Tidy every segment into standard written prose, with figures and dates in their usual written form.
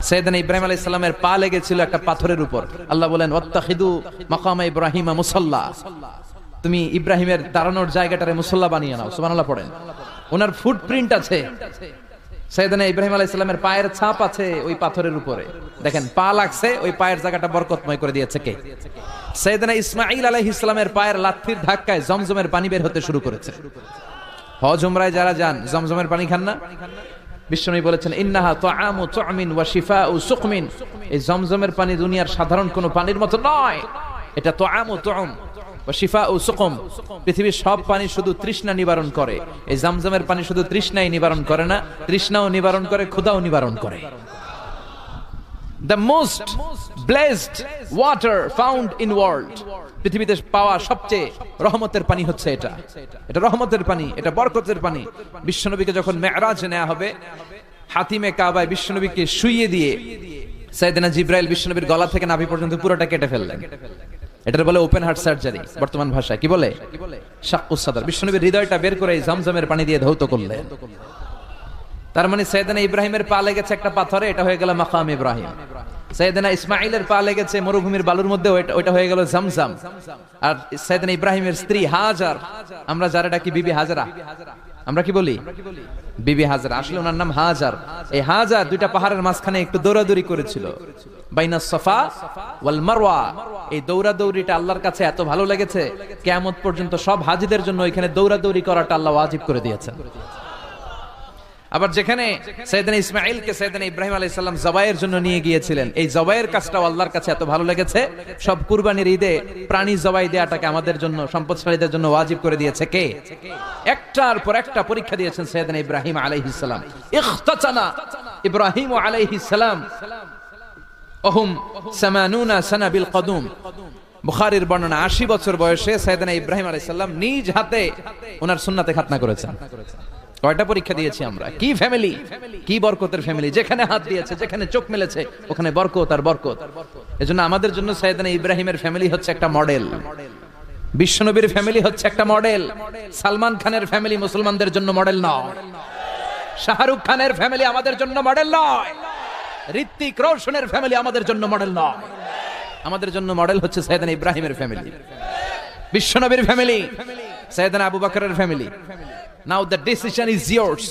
সাইয়েদনা ইব্রাহিম আলাইহিস সালামের পা লেগেছিল একটা পাথরের উপর। আল্লাহ বলেন ওয়াত্তাখিদু মাকামা ইব্রাহিমা মুসাল্লা, তুমি ইব্রাহিমের দাঁড়ানোর জায়গাটারে মুসাল্লা বানিয়ে নাও। সুবহানাল্লাহ পড়েন। ওনার ফুটপ্রিন্ট আছে, সাইয়েদনা ইব্রাহিম আলাইহিস সালামের পায়ের ছাপ আছে ওই পাথরের উপরে। দেখেন পা লাগছে, ওই পায়ের জায়গাটা বরকতময় করে দিয়েছে কে? সাইয়েদনা ইসমাঈল আলাইহিস সালামের পায়ের লাথির ধাক্কায় জমজমের পানি বের হতে শুরু করেছে। হজ উমরায় যারা যান জমজমের পানি খান না? বিশ্বনবী বলেছেন ইন্নাহা তুআমু তুমিন ওয়া শিফাউ সুকমিন, এই জমজমের পানি দুনিয়ার সাধারণ কোনো পানির মতো নয়, এটা তুআমু তুম ওয়া শিফাউ সুকম, পৃথিবীর সব পানি শুধু তৃষ্ণা নিবারণ করে, এই জমজমের পানি শুধু তৃষ্ণাই নিবারণ করে না, তৃষ্ণাও নিবারণ করে, ক্ষুধাও নিবারণ করে। The most blessed water found in world, পৃথিবীতে পাওয়া সবচেয়ে রহমতের পানি হচ্ছে এটা। এটা রহমতের পানি, এটা বরকতের পানি। বিশ্বনবীকে যখন মেরাজ নেওয়া হবে, হাতিমে কাবায় বিশ্বনবীকে শুইয়ে দিয়ে সাইয়েদনা জিবরাইল বিশ্বনবীর গলা থেকে নাভি পর্যন্ত পুরোটা কেটে ফেললেন। এটার বলে ওপেন হার্ট সার্জারি, বর্তমান ভাষায় কি বলে? শাক্কুস সাদর। বিশ্বনবীর হৃদয়টা বের করে জমজমের পানি দিয়ে ধৌত করলেন। তার মানে সাইয়েদনা ইব্রাহিমের পা লেগেছে একটা পাথরে, এটা হয়ে গেল মাকাম ইব্রাহিম। সাইয়েদনা ইসমাঈলের পা লেগেছে মরুভূমির বালুর মধ্যে, ওইটা হয়ে গেল জমজম। আর সাইয়েদনা ইব্রাহিমের স্ত্রী হাজার, আমরা যারা ডাকি বিবি হাজরা, আমরা কি বলি? বিবি হাজরা, আসলে ওনার নাম হাজার। এই হাজার দুইটা পাহাড়ের মাঝখানে একটু দৌড়াদৌড়ি করেছিল, বাইনা সাফা ওয়াল মারওয়া। এই দৌড়াদৌড়িটা আল্লাহর কাছে এত ভালো লেগেছে, কিয়ামত পর্যন্ত সব হাজীদের জন্য এখানে দৌড়াদৌড়ি করাটা আল্লাহ ওয়াজিব করে দিয়েছেন। আবার যেখানে সাইয়েদনা ইসমাঈলকে সাইয়েদনা ইব্রাহিম আলাইহিস সালাম জবাইয়ের জন্য নিয়ে গিয়েছিলেন, এই জবাইয়ের কাজটাও আল্লাহর কাছে এত ভালো লেগেছে, সব কুরবানির ঈদে প্রাণী জবাই দেয়াটাকে আমাদের জন্য, সম্পদশালীদের জন্য ওয়াজিব করে দিয়েছে কে? একটার পর একটা পরীক্ষা দিয়েছেন সাইয়েদনা ইব্রাহিম আলাইহিস সালাম। ইখতাসানা ইব্রাহিম আলাইহিস সালাম ওহুম 80 সানা বিল কদুম। বুখারীর বর্ণনা, 80 বছর বয়সে সাইয়েদনা ইব্রাহিম আলাইহিস সালাম নিজ হাতে ওনার সুন্নাতে খাতনা করেছেন। কয়টা পরীক্ষা দিয়েছি আমরা, কি ফ্যামিলি, কি বরকতের ফ্যামিলি। যেখানে হাত দিয়েছে, যেখানে চোখ মেলেছে, ওখানে বরকত আর বরকত। এজন্য আমাদের জন্য সাইয়েদনা ইব্রাহিমের ফ্যামিলি হচ্ছে একটা মডেল, বিশ্বনবীর ফ্যামিলি হচ্ছে একটা মডেল। সালমান খানের ফ্যামিলি মুসলমানদের জন্য মডেল নয়, শাহরুখ খানের ফ্যামিলি আমাদের জন্য মডেল নয়, ঋত্বিক রোশনের ফ্যামিলি আমাদের জন্য মডেল নয়। আমাদের জন্য মডেল হচ্ছে সাইয়েদনা ইব্রাহিমের ফ্যামিলি, বিশ্বনবীর ফ্যামিলি, সাইয়েদনা আবু বকরের family. Now the decision is yours,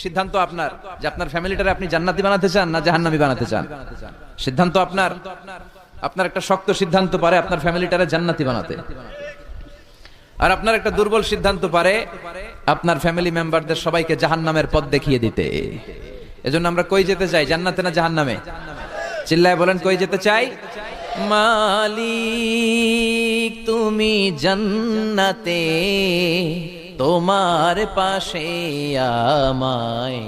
সিদ্ধান্ত আপনার যে আপনার ফ্যামিলিটারে আপনি জান্নাতি বানাতে চান না জাহান্নামী বানাতে চান। সিদ্ধান্ত আপনার। আপনার একটা শক্ত সিদ্ধান্ত পারে আপনার ফ্যামিলিটারে জান্নাতি বানাতে, আর আপনার একটা দুর্বল সিদ্ধান্ত পারে আপনার ফ্যামিলি মেম্বারদের সবাইকে জাহান্নামের পথ দেখিয়ে দিতে। এজন্য আমরা কই যেতে চাই, জান্নাতে না জাহান্নামে? চিল্লায় বলেন, কই যেতে চাই? মালিক তুমি জান্নাতে, তোমার পাশে আমায়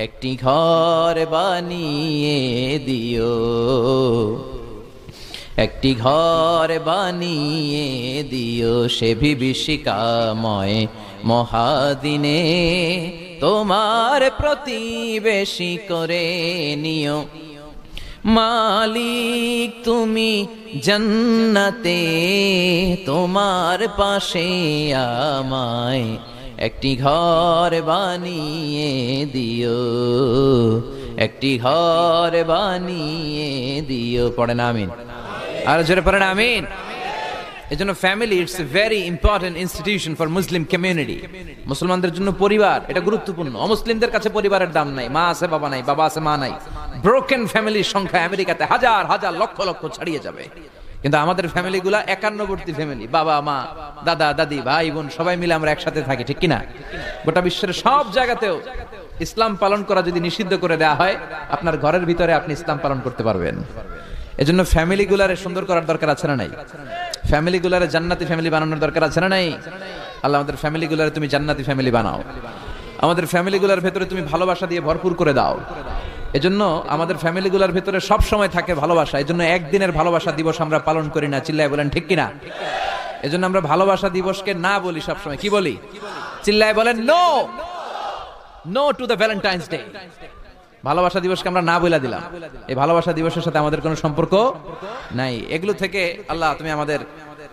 একটি ঘর বানিয়ে দিও, একটি ঘর বানিয়ে দিও সে বিভীষিকাময় মহাদিনে, তোমার প্রতিবেশী করে নিও। মালিক তুমি জান্নাতে, তোমার পাশে আমায় একটি ঘর বানিয়ে দিও, একটি ঘর বানিয়ে দিও। পড়েন আমিন, আর জোরে পড়েন আমিন। এজন্য family it's a very important institution for Muslim community. মুসলমানদের জন্য পরিবার এটা গুরুত্বপূর্ণ। অমুসলিমদের কাছে পরিবারের দাম নাই, মা আছে বাবা নাই, বাবা আছে মা নাই। ব্রোকেন ফ্যামিলির সংখ্যা আমেরিকাতে হাজার হাজার লক্ষ লক্ষ ছাড়িয়ে যাবে, কিন্তু আমাদের ফ্যামিলিগুলা একান্নবর্তী ফ্যামিলি, বাবা মা দাদা দাদি ভাই বোন সবাই মিলে আমরা একসাথে থাকি, ঠিক কিনা? গোটা বিশ্বের সব জায়গাতেও ইসলাম পালন করা যদি নিষিদ্ধ করে দেওয়া হয়, আপনার ঘরের ভিতরে আপনি ইসলাম পালন করতে পারবেন। এজন্য ফ্যামিলিগুলারে সুন্দর করার দরকার আছে না নাই? ফ্যামিলিগুলারে জান্নাতি ফ্যামিলি বানানোর দরকার আছে না নাই? আল্লাহ আমাদের ফ্যামিলিগুলারে তুমি জান্নাতি ফ্যামিলি বানাও, আমাদের ফ্যামিলিগুলার ভেতরে তুমি ভালোবাসা দিয়ে ভরপুর করে দাও। এজন্য আমাদের ফ্যামিলিগুলার ভেতরে সব সময় থাকে ভালোবাসা। এজন্য একদিনের ভালোবাসা দিবস আমরা পালন করি না, চিল্লায় বলেন ঠিক কিনা? এজন্য আমরা ভালোবাসা দিবসকে না বলি, সব সময় কি বলি? চিল্লায় বলেন no, no to the Valentine's Day. ভালোবাসা দিবসকে আমরা না বলে দিলাম। এই ভালোবাসা দিবসের সাথে আমাদের কোনো সম্পর্ক নাই। এগুলো থেকে আল্লাহ তুমি আমাদের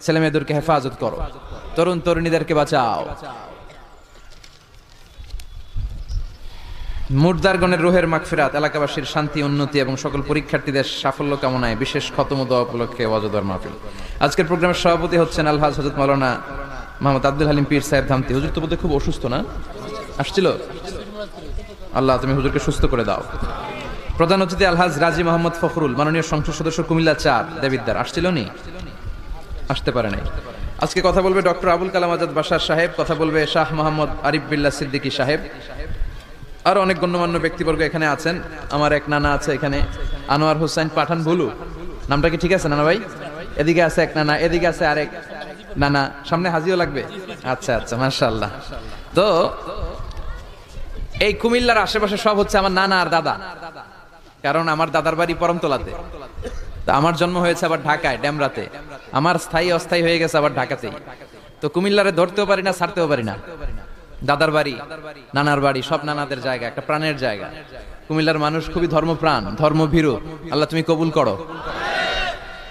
ছেলে মেয়েদেরকে হেফাজত করো, তরুণ তরুণীদেরকে বাঁচাও। মুর্দারগণের রুহের মাগফিরাত, এলাকাবাসীর শান্তি উন্নতি এবং সকল পরীক্ষার্থীদের সাফল্য কামনায় বিশেষ খতম দোয়া উপলক্ষে ওয়াজদার মাহফিল। আজকের প্রোগ্রামের সভাপতি হচ্ছেন আলহাজ হযরত মাওলানা মোহাম্মদ আব্দুল হালিম পীর সাহেব ধামতি। হুজুর তো বোধহয় খুব অসুস্থ না? আসছিল? আল্লাহ তুমি হুজুরকে সুস্থ করে দাও। প্রধান অতিথি আলহাজ রাজি মোহাম্মদ ফখরুল, মাননীয় সংসদ সদস্য কুমিল্লা ৪ দেবিদ্দার। আসছিল নি? আসতে পারে নাই। আজকে কথা বলবে ডক্টর আবুল কালাম আজাদ বাশার সাহেব, কথা বলবে শাহ মোহাম্মদ আরিফ বিল্লাহ সিদ্দিকী সাহেব। আর অনেক গণ্যমান্য ব্যক্তিবর্গ এখানে আছেন। আমার এক নানা আছে এখানে, আনোয়ার হোসেন পাঠান ভুলু, নামটা কি ঠিক আছে নানা ভাই? এদিকে আছে এক নানা, এদিকে আছে আরেক নানা, সামনে হাজিও লাগবে। আচ্ছা আচ্ছা, মাশাআল্লাহ। তো এই কুমিল্লার আশেপাশে সব হচ্ছে আমার নানা আর দাদা, কারণ আমার দাদার বাড়ি পরমতলাতে, আমার জন্ম হয়েছে আবার ঢাকায় ডেমরাতে, আমার স্থায়ী অস্থায়ী হয়ে গেছে আবার ঢাকাতেই। তো কুমিল্লারে ধরতেও পারি না, ছাড়তেও পারি না। দাদার বাড়ি, নানার বাড়ি, সব নানাদের জায়গা, একটা প্রাণের জায়গা। কুমিল্লার মানুষ খুবই ধর্মপ্রাণ, ধর্মভীরু। আল্লাহ তুমি কবুল করো।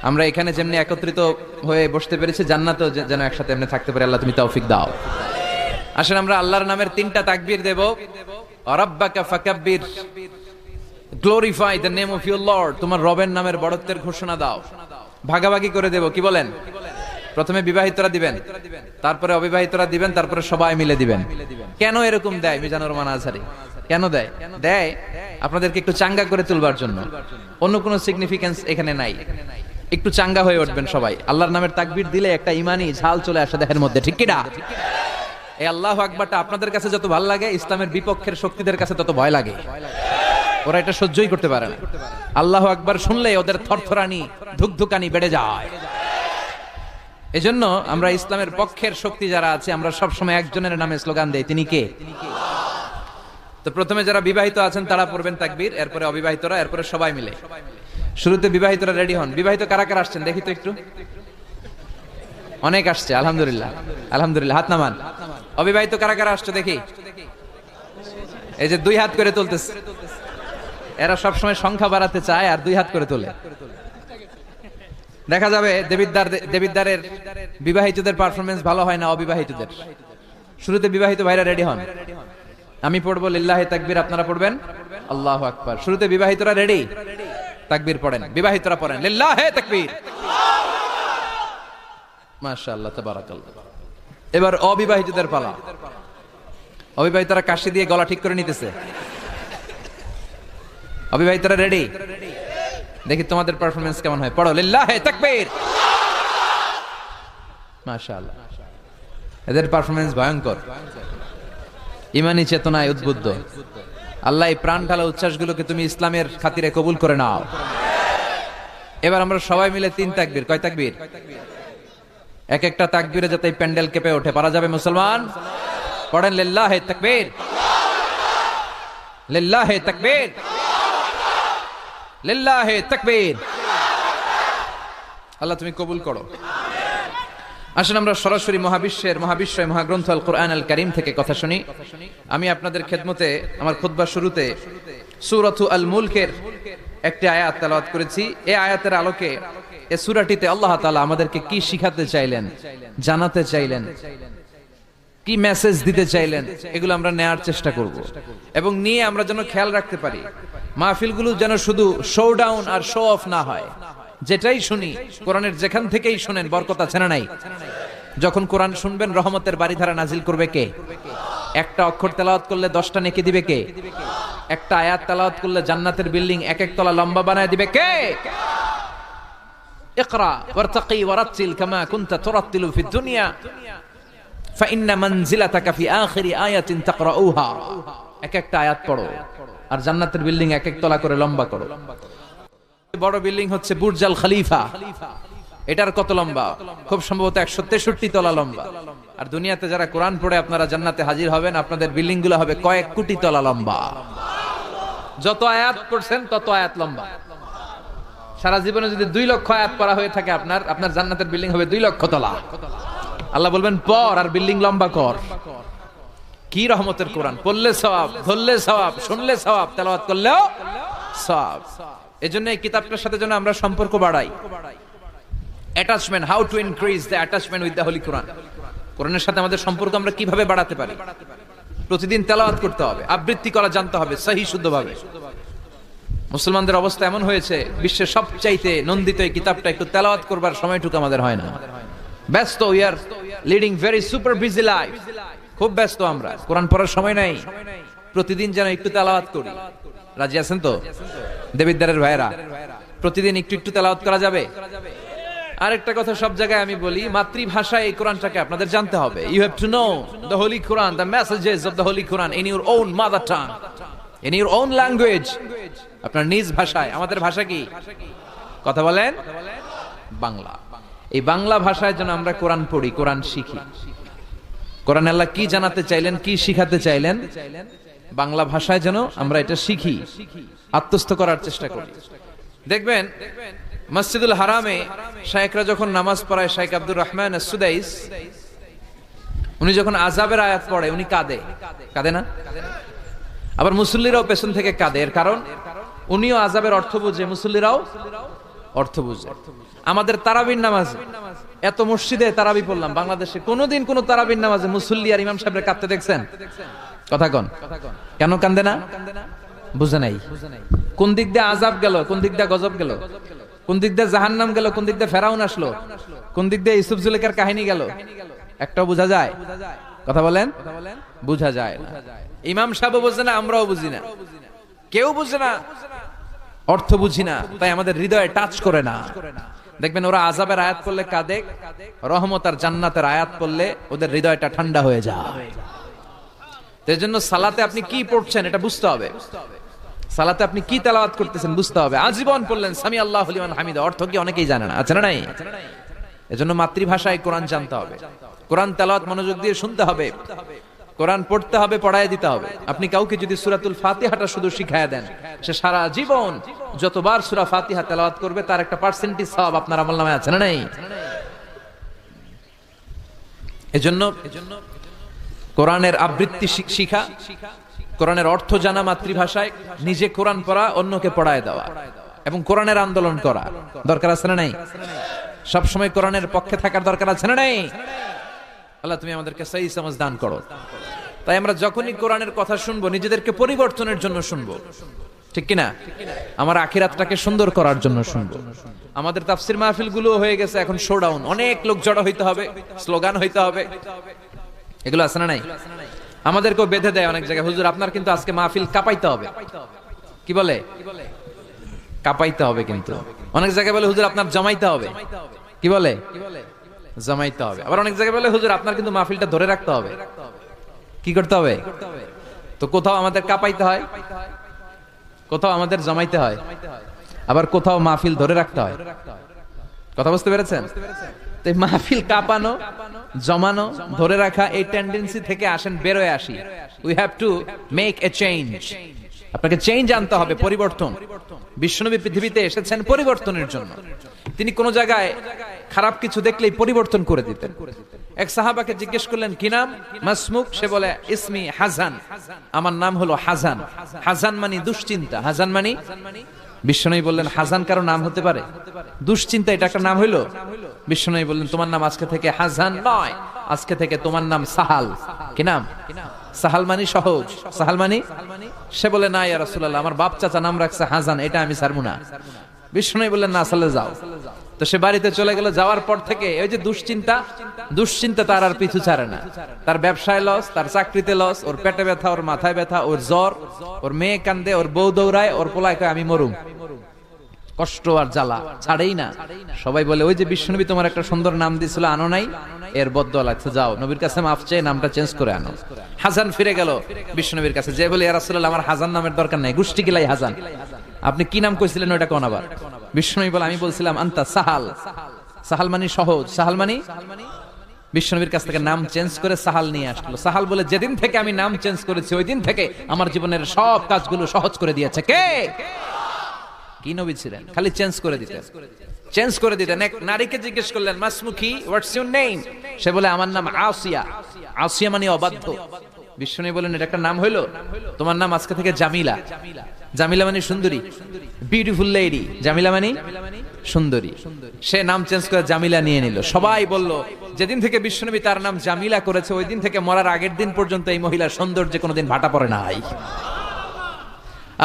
আমরা এখানে যেমনি একত্রিত হয়ে বসতে পেরেছি, জান্নাতেও যেন একসাথে এমনি থাকতে পারি, আল্লাহ তুমি তৌফিক দাও। আসেন আমরা আল্লাহর নামের 3টা তাকবীর দেব। রাব্বাকা ফাকাব্বির, glorify the name of your lord. তোমার রবের নামের বড়ত্বের ঘোষণা দাও। ভাগাভাগি করে দেব, কি বলেন? প্রথমে বিবাহিতরা দিবেন, তারপরে অবিবাহিতরা দিবেন, তারপরে সবাই মিলে দিবেন। কেন এরকম দেয় মিজানুর রহমান আজহারী? কেন দেয়? দেয় আপনাদেরকে একটু চাঙ্গা করে তুলবার জন্য, অন্য কোনো সিগনিফিকেন্স এখানে নাই। একটু চাঙ্গা হয়ে উঠবেন সবাই। আল্লাহর নামের তাকবীর দিলে একটা ইমানি ঝাল চলে আসে দেহের মধ্যে, ঠিক কি না? এই আল্লাহু আকবারটা আপনাদের কাছে যত ভালো লাগে, ইসলামের বিপক্ষের শক্তিদের কাছে তত ভয় লাগে। ওরা এটা সহ্যই করতে পারে না। আল্লাহু আকবার শুনলে ওদের থরথরানি, ধুকধুকানি বেড়ে যায়। এজন্য আমরা ইসলামের পক্ষের শক্তি যারা আছে, আমরা সবসময় একজনের নামে স্লোগান দেই, তিনি কে? তো প্রথমে যারা বিবাহিত আছেন তারা পড়বেন তাকবীর, এরপরে অবিবাহিতরা, এরপরে সবাই মিলে। শুরুতে বিবাহিতরা রেডি হন। বিবাহিত কারা কারা আসছেন দেখি তো একটু। অনেক আসছে, আলহামদুলিল্লাহ আলহামদুলিল্লাহ। হাত নামান। অবিবাহিত কারা কারা আসছে দেখি। এই যে 2 হাত করে তুলতেছে, এরা সবসময় সংখ্যা বাড়াতে চায় আর 2 হাত করে তোলে। দেখা যাবে দেবিদ্দারের বিবাহিতদের পারফরমেন্স ভালো হয় না অবিবাহিতদের। শুরুতে বিবাহিত ভাইরা রেডি হন। আমি পড়বো লিল্লাহি তাকবীর, আপনারা পড়বেন আল্লাহু আকবার। শুরুতে বিবাহিতরা রেডি, তাকবীর পড়েন। বিবাহিতরা পড়েন লিল্লাহি তাকবীর। মাশাআল্লাহ, তাবারাকাল্লাহ। এবার অবিবাহিতদের পালা। অবিবাহিতরা কাশি দিয়ে গলা ঠিক করে নিতেছে। অবিবাহিতরা রেডি? দেখি তোমাদের পারফরমেন্স কেমন হয়। পড়ো লিল্লাহি তাকবীর। মাশাআল্লাহ, এদের পারফরমেন্স ভয়ঙ্কর, ইমানি চেতনায় উদ্বুদ্ধ। আল্লাহ এই প্রাণ ঢালা উচ্ছ্বাসগুলোকে তুমি ইসলামের খাতিরে কবুল করে নাও। এবার আমরা সবাই মিলে 3 তাকবীর। কয় তাকবীর? এক একটা তাকবীরে যাতে প্যান্ডেল কেঁপে ওঠে। পারা যাবে মুসলমান? পড়েন লিল্লাহি তাকবীর, লিল্লাহি তাকবীর, লিল্লাহি তাকবীর। আল্লাহ তুমি কবুল করো। আসুন আমরা সরাসরি মহাবিশ্বয় মহাগ্রন্থ আল কোরআন আল কারীম থেকে কথা শুনি। আমি আপনাদের খেদমতে আমার খুতবার শুরুতে সূরাতু আল মুলকের একটি আয়াত তেলাওয়াত করেছি। এই আয়াতের আলোকে এই সূরাটিতে আল্লাহ তাআলা আমাদেরকে কি শিখাতে চাইলেন, জানাতে চাইলেন, কি মেসেজ দিতে চাইলেন, এগুলো আমরা নেয়ার চেষ্টা করব এবং নিয়ে আমরা যেন খেয়াল রাখতে পারি মাহফিলগুলো যেন শুধু শো ডাউন আর শো অফ না হয়। যেটাই শুনি কোরআনের যেখান থেকেই শুনেন বরকত আছে না নাই? যখন কোরআন শুনবেন রহমতের বাড়িধারা নাজিল করবে কে? একটা অক্ষর তেলাওয়াত করলে 10টা নেকি দিবে কে? একটা আয়াত তেলাওয়াত করলে জান্নাতের বিল্ডিং এক এক তলা লম্বা বানায় দিবে কে? ইকরা ওয়ারতাকি ওয়ারাতিল কামা কুনতা তুরাতিলু ফিদ দুনিয়া ফাইন্না মানজিলাতাকা ফি আখিরি আয়াতিন তাকরাউহা। এক একটা আয়াত পড়ো আর জান্নাতের বিল্ডিং এক এক তলা করে লম্বা করো। বড় বিল্ডিং হচ্ছে বুর্জ আল খলিফা, এটার কত লম্বা? খুব সম্ভবত 163 তলা লম্বা। আর দুনিয়াতে যারা কোরআন পড়ে আপনারা জান্নাতে হাজির হবেন, আপনাদের বিল্ডিং গুলো হবে কয়েক কোটি তলা লম্বা। যত আয়াত পড়ছেন তত আয়াত লম্বা। সারা জীবনে যদি 2 লক্ষ আয়াত পড়া হয়ে থাকে আপনার জান্নাতের বিল্ডিং হবে 2 লক্ষ তলা। আল্লাহ বলবেন পড় আর বিল্ডিং লম্বা কর। কি রহমতের কোরআন! পড়লে সওয়াব, ধরলে সওয়াব, শুনলে সওয়াব, তেলাওয়াত করলেও সওয়াব। এজন্য এই কিতাবটার সাথে যেন আমরা সম্পর্ক বাড়াই। Attachment, how to increase the attachment with the Holi Quran. কোরআনের সাথে আমাদের সম্পর্ক আমরা কিভাবে বাড়াতে পারি? প্রতিদিন তেলাওয়াত করতে হবে, আবৃত্তি করা জানতে হবে সহি শুদ্ধভাবে। মুসলমানদের অবস্থা এমন হয়েছে, বিশ্বের সবচাইতে নন্দিত এই কিতাবটা একটু তেলাওয়াত করবার সময়টুকু আমাদের হয় না। ব্যস্ত, we are leading very super busy life, খুব ব্যস্ত আমরা, কোরআন পড়ার সময় নাই। প্রতিদিন যেন একটু তেলাওয়াত করি। রাজি আছেন তো দেবিদ্দারের ভাইরা? প্রতিদিন একটু একটু তেলাওয়াত করা যাবে? আরেকটা কথা সব জায়গায় আমি বলি, মাতৃভাষায় এই কোরআনটাকে আপনাদের জানতে হবে। You have to know the Holi Quran, the messages of the Holi Quran in your own mother tongue, in your own language, আপনার নিজ ভাষায়। আমাদের ভাষা কি? কথা বলেন, বাংলা। এই বাংলা ভাষায় যেন আমরা কোরআন পড়ি, কোরআন শিখি। কোরআন আল্লাহ কি জানাতে চাইলেন, কি শিখাতে চাইলেন, বাংলা ভাষায় যেন আমরা এটা শিখি, আত্মস্থ করার চেষ্টা করি। দেখবেন মসজিদুল হারামে শায়েখরা যখন নামাজ পড়ায়, শাইখ আব্দুর রহমান আস-সুদাইস, উনি যখন আযাবের আয়াত পড়ে উনি কাঁদে, কাঁদে না? আবার মুসল্লিরাও পেছন থেকে কাঁদে। এর কারণ উনিও আযাবের অর্থ বুঝে, মুসল্লিরাও অর্থ বুঝে। আমাদের তারাবির নামাজে, এত মসজিদে তারাবি পড়লাম, বাংলাদেশে কোনোদিন কোন তারাবির নামাজে মুসল্লি আর ইমাম সাহেবরা কাঁদতে দেখছেন? কথা কন, কেন কান্দে না? বুঝে নাই কোন দিক দিয়ে আযাব গেল, কোন দিক দিয়ে গজব গেল, কোন দিক দিয়ে জাহান্নাম গেল, কোন দিক দিয়ে ফেরাউন আসলো, কোন দিক দিয়ে ইউসুফ জুলেখার কাহিনী গেল, একটাও বোঝা যায়? কথা বলেন, বোঝা যায় না। ইমাম সাহেব বুঝে না, আমরাও বুঝি না, কেউ বুঝে না, অর্থ বুঝি না, তাই আমাদের হৃদয়ে টাচ করে না। দেখবেন ওরা আযাবের আয়াত পড়লে কাঁদে, রহমত আর জান্নাতের আয়াত পড়লে ওদের হৃদয়টা ঠান্ডা হয়ে যায়। এর জন্য সালাতে আপনি কি পড়ছেন এটা বুঝতে হবে, সালাতে আপনি কি তেলাওয়াত করতেছেন বুঝতে হবে। আজীবন পড়লেন সামি আল্লাহু লিমান হামিদা, অর্থ কি অনেকেই জানে না, আছে না নাই? এজন্য মাতৃভাষায় কোরআন জানতে হবে, কোরআন তেলাওয়াত মনোযোগ দিয়ে শুনতে হবে, কোরআন পড়তে হবে, পড়ায় দিতে হবে। আপনি কাউকে যদি সূরাতুল ফাতিহাটা শুধু শিখায়া দেন, সে সারা জীবন যতবার সূরা ফাতিহা তেলাওয়াত করবে তার একটা পার্সেন্টেজ সওয়াব আপনার আমলনামায় আছে না নাই? এজন্য কোরআনের আবৃত্তি শিখা, কোরআনের অর্থ জানা মাতৃভাষায়, নিজে কোরআন পড়া, অন্যকে পড়ায় দেওয়া, এবং কোরআনের আন্দোলন করা দরকার আছে না নাই? সব সময় কোরআনের পক্ষে থাকার দরকার আছে না নাই? আল্লাহ তুমি আমাদেরকে সহি সমঝ দান করো। তাই আমরা যখনই কোরআনের কথা শুনবো, নিজেদেরকে পরিবর্তনের জন্য শুনবো, ঠিক কিনা? আমার আখিরাতটাকে সুন্দর করার জন্য শুনবো। আমাদের তাফসির মাহফিল গুলো হয়ে গেছে এখন শোডাউন, অনেক লোক জড়ো হইতে হবে, স্লোগান হইতে হবে, এগুলো আছে না নাই? আমাদেরকেও বেঁধে দেয় অনেক জায়গায়, হুজুর আপনার কিন্তু আজকে মাহফিল কাঁপাইতে হবে। কি বলে? কাঁপাইতে হবে। কিন্তু অনেক জায়গায় বলে হুজুর আপনার জমাইতে হবে। কি বলে? জমাইতে হবে। আবার অনেক জায়গায় বলে হুজুর আপনার কিন্তু মাহফিলটা ধরে রাখতে হবে। কি করতে হবে? তো কোথাও আমাদের কাঁপাইতে হয়, কোথাও আমাদের জমাইতে হয়, আবার কোথাও মাহফিল ধরে রাখতে হয়। কথা বুঝতে পেরেছেন? মাহফিল কাঁপানো, জমানো, ধরে রাখা, এই টেন্ডেন্সি থেকে আসেন, বেরোয় আসি। We have to make a change. আপনাকে চেঞ্জ আনতে হবে, পরিবর্তন। বিশ্বনবী পৃথিবীতে এসেছেন পরিবর্তনের জন্য। তিনি কোন জায়গায় খারাপ কিছু দেখলেই পরিবর্তন করে দিতেন। এক সাহাবাকে জিজ্ঞেস করলেন কি নাম? মাসমুক। সে বলে ইসমি হাজান, আমার নাম হলো হাজান। হাজান মানে দুশ্চিন্তা। হাজান মানে? বিশ্বনবী বললেন হাজান কারো নাম হতে পারে? দুশ্চিন্তা এটা একটা নাম হইলো? বিশ্বনবী বললেন তোমার নাম আজকে থেকে হাজান নয়, আজকে থেকে তোমার নাম সাহাল। কি নাম? সাহাল মানে সহজ। সাহাল মানে? সে বলে না ইয়া রাসূলুল্লাহ, আমার বাপ চাচা নাম রাখছে হাজান, এটা আমি ছাড়বো না। বিশ্বনবী বললেন না, আসলে যাও। তো সে বাড়িতে চলে গেল। যাওয়ার পর থেকে ওই যে দুশ্চিন্তা তার আর পিছু ছাড়ে না। তার ব্যবসায় লস, তার চাকরিতে লস, ওর পেটে ব্যথা, ওর মাথায় ব্যথা, ওর জ্বর, ওর মেয়ে কান্দে, ওর বউ দৌড়ায়, ওর পোলায় কয় আমি মরুম। কষ্ট আর জ্বালা ছাড়েই না। সবাই বলে ওই যে বিশ্বনবী তোমার একটা সুন্দর নাম দিয়েছিল, আনো নাই, এর বদদোয়া লাগছে, যাও নবীর কাছে মাফ চেয়ে নামটা চেঞ্জ করে আনো। হাজান ফিরে গেল বিশ্বনবীর কাছে, যে বলে ইয়া রাসূলুল্লাহ আমার হাজান নামের দরকার নাই, গুষ্টি গিলাই হাজান, আপনি কি নাম কইছিলেন ওটা কোন? আবার বিশ্বনবী বলে আমি বলছিলাম আনতা সাহাল। সাহাল মানে সহজ। সাহাল মানে? বিশ্বনবীর কাছ থেকে নাম চেঞ্জ করে সাহাল নিয়ে আসলো। সাহাল বলে যেদিন থেকে আমি নাম চেঞ্জ করেছি ওই দিন থেকে আমার জীবনের সব কাজগুলো সহজ করে দিয়েছে। কে? কি নবী ছিলেন? খালি চেঞ্জ করে দিতেন, চেঞ্জ করে দিতেন। এক নারীকে জিজ্ঞেস করলেন মাসমুকি, হোয়াটস ইউর নেম? সে বলে আমার নাম আসিয়া। আসিয়া মানে অবাধ্য। বিশ্বনবী বলেন এটা একটা নাম হইলো, তোমার নাম আজকে থেকে জামিলা। জামিলা মানে সুন্দরী, বিউটিফুল লেডি। জামিলা মানে সুন্দরী। সে নাম চেঞ্জ করে জামিলা নিয়ে নিল। সবাই বলল যেদিন থেকে বিশ্বনবী তার নাম জামিলা করেছে ওই দিন থেকে মরার আগের দিন পর্যন্ত এই মহিলার সৌন্দর্যে কোনোদিন ভাটা পড়ে নাই।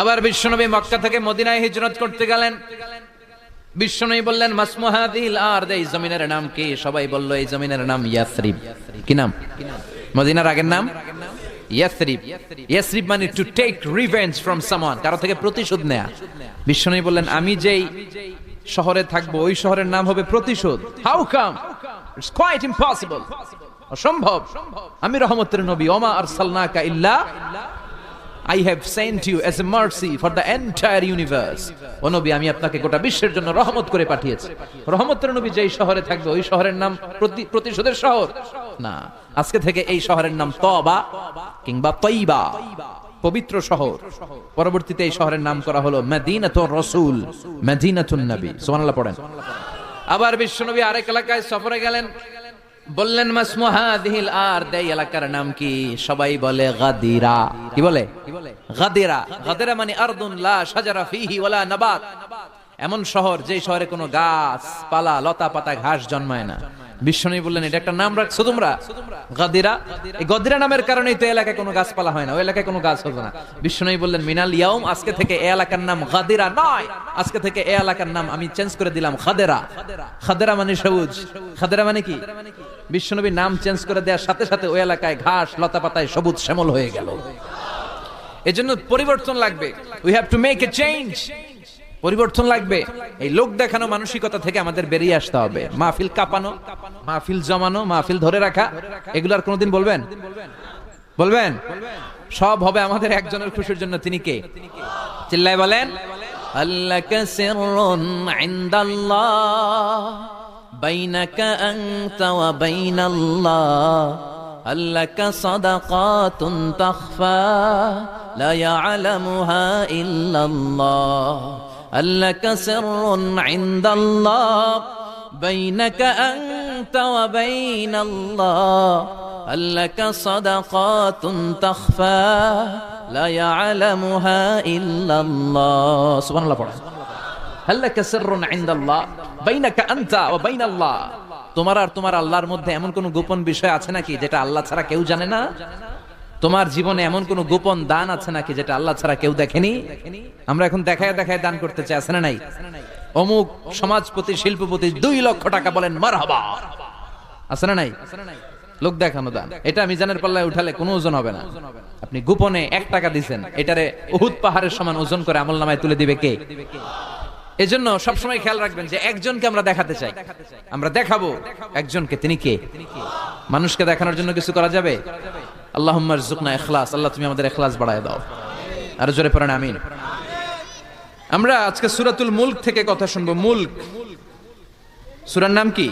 আবার বিশ্বনবী মক্কা থেকে মদিনায় হিজরত করতে গেলেন। বিশ্বনবী বললেন মাসমু হাযিহিল আরদ, এই জমিনের নাম কি? সবাই বলল এই জমিনের নাম ইয়াসরিব। কি নাম? মদিনার আগের নাম ইয়াসরিব। ইয়াসরিব মানে to take revenge from someone, কারো থেকে প্রতিশোধ নেয়া। বিশ্বনবী বললেন আমি যেই শহরে থাকবো ওই শহরের নাম হবে প্রতিশোধ। How come? It's quite impossible, অসম্ভব। আমি রহমতের নবী, ওমা আরসালনাকা ইল্লা I have sent you as a mercy for the entire universe. ও নবী আমি আপনাকে গোটা বিশ্বের জন্য রহমত করে পাঠিয়েছি। রহমতের নবী যেই শহরে থাকবে ওই শহরের নাম প্রতিশোধের শহর না। আজকে থেকে এই শহরের নাম তওবা কিংবা তয়বা, পবিত্র শহর। পরবর্তীতে এই শহরের নাম করা হলো মদিনাতুর রাসূল, মদিনাতুন নবী। সুবহানাল্লাহ পড়েন। আবার বিশ্বনবী আরেক এলাকায় সফরে গেলেন। বললেন মাসমু হাযিহিল আরদ, এই এলাকার নাম কি? সবাই বলে গাদিরা। কি বলে? গাদিরা। গাদিরা মানে আরদুন লা শাজারা ফিহি ওয়ালা নাবাত, এমন শহর যে শহরে কোনো গাছ পালা লতা পাতা ঘাস জন্মায় না। বিশ্বনবী বললেন এটা একটা নাম রাখছো তোমরা গাদিরা। এই গাদিরা নামের কারণেই তো এলাকায় কোনো গাছপালা হয় না, ওই এলাকায় কোনো গাছ হবে না। বিশ্বনবী বললেন মিনাল ইয়াউম, আজকে থেকে এই এলাকার নাম গাদিরা নয়, আজকে থেকে এই এলাকার নাম আমি চেঞ্জ করে দিলাম খাদেরা। খাদেরা মানে সবুজ। খাদেরা মানে কি? বিশ্বনবী নাম চেঞ্জ করে দেওয়ার সাথে সাথে ওই এলাকায় ঘাস লতা পাতায় সবুজ শ্যামল হয়ে গেল। এজন্য পরিবর্তন লাগবে। We have to make a change. পরিবর্তন লাগবে। এই লোক দেখানো মানসিকতা থেকে আমাদের বেরিয়ে আসতে হবে। মাহফিল কাঁপানো, মাহফিল জমানো, মাহফিল ধরে রাখা, এগুলো আর কোনোদিন বলবেন? বলবেন? সব হবে আমাদের একজনের খুশির জন্য। তিনি কে? চিল্লায় বলেন আল্লাকা সিররুন ইনদাল্লাহ বাইনাকা আনতা ওয়া বাইনাল্লাহ, আল্লাকা সাদাকাতুন তাখফা লা ইয়ালামুহা ইল্লাল্লাহ, আল্লাকা সিররুন ইনদাল্লাহ বাইনাকা আনতা ওয়া বাইনাল্লাহ, আল্লাকা সাদাকাতুন তাখফা লা ইয়ালামুহা ইল্লাল্লাহ। সুবহানাল্লাহ পড়া। আল্লাকা সিররুন ইনদাল্লাহ বাইনাকা আনতা ওয়া বাইনাল্লাহ, তোমার আর তোমার আল্লাহর মধ্যে এমন কোন গোপন বিষয় আছে নাকি যেটা আল্লাহ ছাড়া কেউ জানে না? তোমার জীবনে এমন কোন গোপন দান আছে নাকি যেটা আল্লাহ ছাড়া কেউ দেখেনি? আমরা এখন দেখায় দেখায় দান করতে চাই, আছে না নাই? অমুক সমাজপতি শিল্পপতি 2 লক্ষ টাকা বলেন মারহাবা, আছে না নাই? লোক দেখানো দান। এটা মিজানের পাল্লায় উঠালে কোনো ওজন হবে না। আপনি গোপনে 1 টাকা দিবেন, এটারে উহুদ পাহাড়ের সমান ওজন করে আমলনামায় তুলে দিবে কে? এজন্য সবসময় খেয়াল রাখবেন যে একজনকে আমরা দেখাতে চাই, আমরা দেখাবো একজনকে। তিনি কে? মানুষকে দেখানোর জন্য কিছু করা যাবে? আল্লাহুম্মা রযুকনা ইখলাস। আল্লাহ তুমি আমাদের ইখলাস বাড়ায় দাও। আর জোরে পড়েন আমিন। আমরা আজকে সূরাতুল মুলক থেকে কথা শুনবো। মুলক সূরার নাম কি?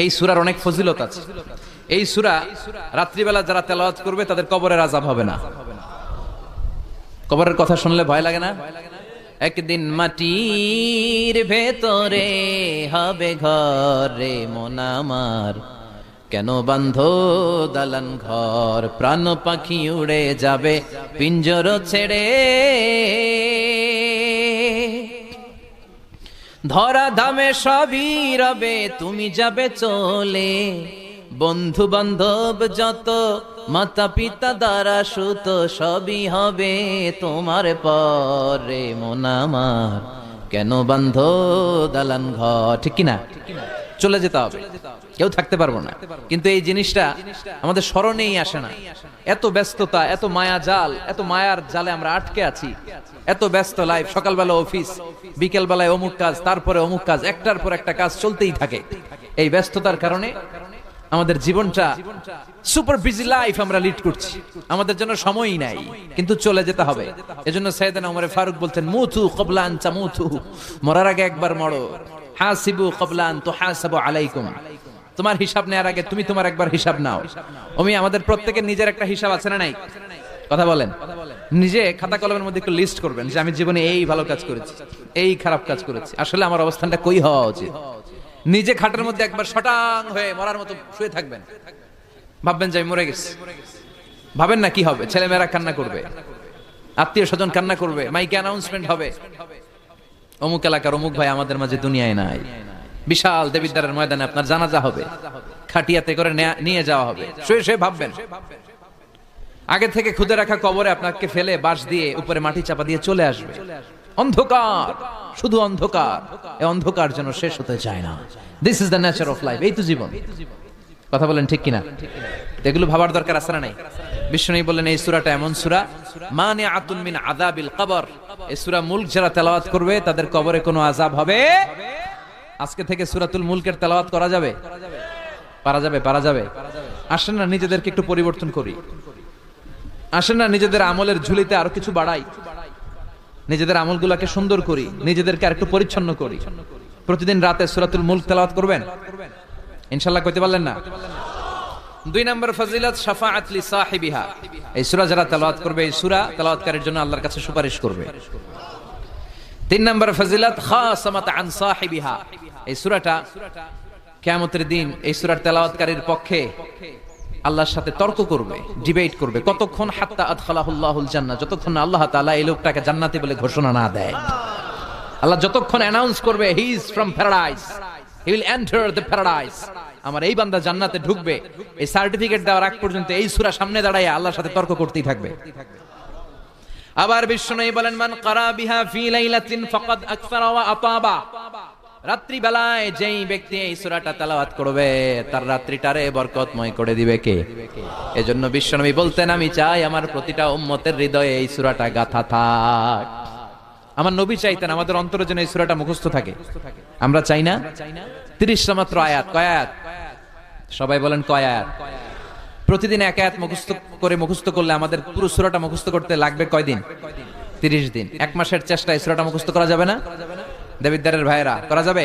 এই সূরার অনেক ফজিলত আছে। এই সূরা রাত্রিবেলা যারা তেলাওয়াত করবে তাদের কবরের আযাব হবে না। কবরের কথা শুনলে ভয় লাগে না? একদিন মাটির ভেতরে হবে ঘরে মন আমার, কেন বাঁধো দালান ঘর, প্রাণ পাখি উড়ে যাবে পিঞ্জর ছেড়ে, ধরা ধামে সবই রবে তুমি যাবে চলে, বন্ধু বান্ধব যত মাতা পিতা দ্বারা সুত সবই হবে তোমার পরে মন আমার, কেন বাঁধো দালান ঘর। ঠিক কিনা? চলে যেতে হবে, কেউ থাকতে পারবো না। কিন্তু এই জিনিসটা আমাদের স্মরণেই আসে না। এত ব্যস্ততা, এত মায়া জাল, এত মায়ার জালে আমরা আটকে আছি। এত ব্যস্ত লাইফ, সকালবেলা অফিস, বিকেল বেলায় অমুক কাজ, তারপরে অমুক কাজ, একটার পর একটা কাজ চলতেই থাকে। এই ব্যস্ততার কারণে আমাদের জীবনটা সুপার বিজি লাইফ আমরা লিড করছি, আমাদের জন্য সময়ই নাই। কিন্তু চলে যেতে হবে। এজন্য সাইয়েদনা ওমর ফারুক বলতেন মুতু ক্বাবলা আন তামুতু, মরার আগে একবার মরো। হাসিবু ক্বাবলা আন তুহাসাবু আলাইকুম, তোমার হিসাব নেওয়ার আগে তুমি তোমার একবার হিসাব নাও। আমাদের প্রত্যেকের নিজের একটা হিসাব আছে না নাই? কথা বলেন। নিজে খাতা কলমের মধ্যে একটু লিস্ট করবেন যে আমি জীবনে এই ভালো কাজ করেছি, এই খারাপ কাজ করেছি, আসলে আমার অবস্থানটা কই হওয়া উচিত। নিজে খাটের মধ্যে একবার শটাং হয়ে মরার মতো শুয়ে থাকবেন, ভাববেন যে আমি মরে গেছি। ভাবেন না কি হবে, ছেলেমেয়েরা কান্না করবে, আত্মীয় স্বজন কান্না করবে, মাইকে অ্যানাউন্সমেন্ট হবে, অমুক এলাকার অমুক ভাই আমাদের মাঝে দুনিয়ায় নাই। বিশাল দেবিদ্বারের ময়দানে আপনার জানাজা হবে, খাটিয়াতে করে নিয়ে যাওয়া হবে। শুয়ে শুয়ে ভাববেন, আগে থেকে খুদে রাখা কবরে আপনাকে ফেলে বাঁশ দিয়ে উপরে মাটি চাপা দিয়ে চলে আসবে। অন্ধকার, শুধু অন্ধকার। এই অন্ধকার যেন শেষ হতে চায় না। This is the nature of life. এই তো জীবন। কথা বলেন ঠিক কিনা? এগুলো ভাবার দরকার আছে না নাই? বিশ্বনবী বললেন এই সূরাটা এমন সূরা মানিআতুন মিন আযাবিল কবর। এই সূরা মুলক যারা তেলাওয়াত করবে তাদের কবরে কোনো আযাব হবে। আজকে থেকে সূরাতুল মুলকের তেলাওয়াত করা যাবে? পারা যাবে। আসেন না নিজেদেরকে একটু পরিবর্তন করি, আসেন না নিজেদের আমলের ঝুলিতে আরো কিছু বাড়াই, নিজেদের আমলগুলোকে সুন্দর করি, নিজেদেরকে আরেকটু পরিচ্ছন্ন করি। প্রতিদিন রাতে সূরাতুল মুলক তেলাওয়াত করবেন ইনশাআল্লাহ। কইতে পারলেন না? 2 নম্বর ফজিলত শাফাআত লি সাহিবিহা। এই সূরা যারা তেলাওয়াত করবে, এই সূরা তেলাওয়াতকারীর জন্য আল্লাহর কাছে সুপারিশ করবে। 3 নম্বর ফজিলত খাসামাত আন সাহিবিহা। এই সূরাটা কিয়ামতের দিন এই সূরার তেলাওয়াতকারীর পক্ষে আল্লাহর সাথে তর্ক করবে, ডিবেট করবে। কতক্ষণ? হাত্তা আদখালাহুল্লাহুল জান্নাহ, যতক্ষণ আল্লাহ তাআলা এই লোকটাকে জান্নাতি বলে ঘোষণা না দেয়। আল্লাহ যতক্ষণ অ্যানাউন্স করবে he is from paradise, he will enter the paradise, আমার এই বান্দা জান্নাতে ঢুকবে, এই সার্টিফিকেট দেওয়ার আগ পর্যন্ত এই সূরা সামনে দাঁড়ায় আল্লাহর সাথে তর্ক করতেই থাকবে। আবার বিশ্বনবী বলেন মান ক্বারা বিহা ফি লাইলাতিন ফাকাদ আকসারা ওয়া আতাবা। রাত্রি বেলায় যেই ব্যক্তি এই সূরাটা তেলাওয়াত করবে তার রাত্রিটারে বরকতময় করে দিবে কে? এজন্য বিশ্বনবী বলতেন আমি চাই আমার প্রতিটা উম্মতের হৃদয়ে এই সূরাটা গাঁথা থাক। আমার নবী চাইতেন আমাদের অন্তরে যেন এই সূরাটা মুখস্থ থাকে। আমরা চাই না? 30টা মাত্র আয়াত। কয় আয়াত? সবাই বলেন কয় আয়াত? প্রতিদিন এক আয়াত মুখস্থ করলে আমাদের পুরো সূরাটা মুখস্থ করতে লাগবে কয় দিন? 30 দিন। এক মাসের চেষ্টায় এই সূরাটা মুখস্থ করা যাবে না? দেবিদ্বারের ভাইরা করা যাবে?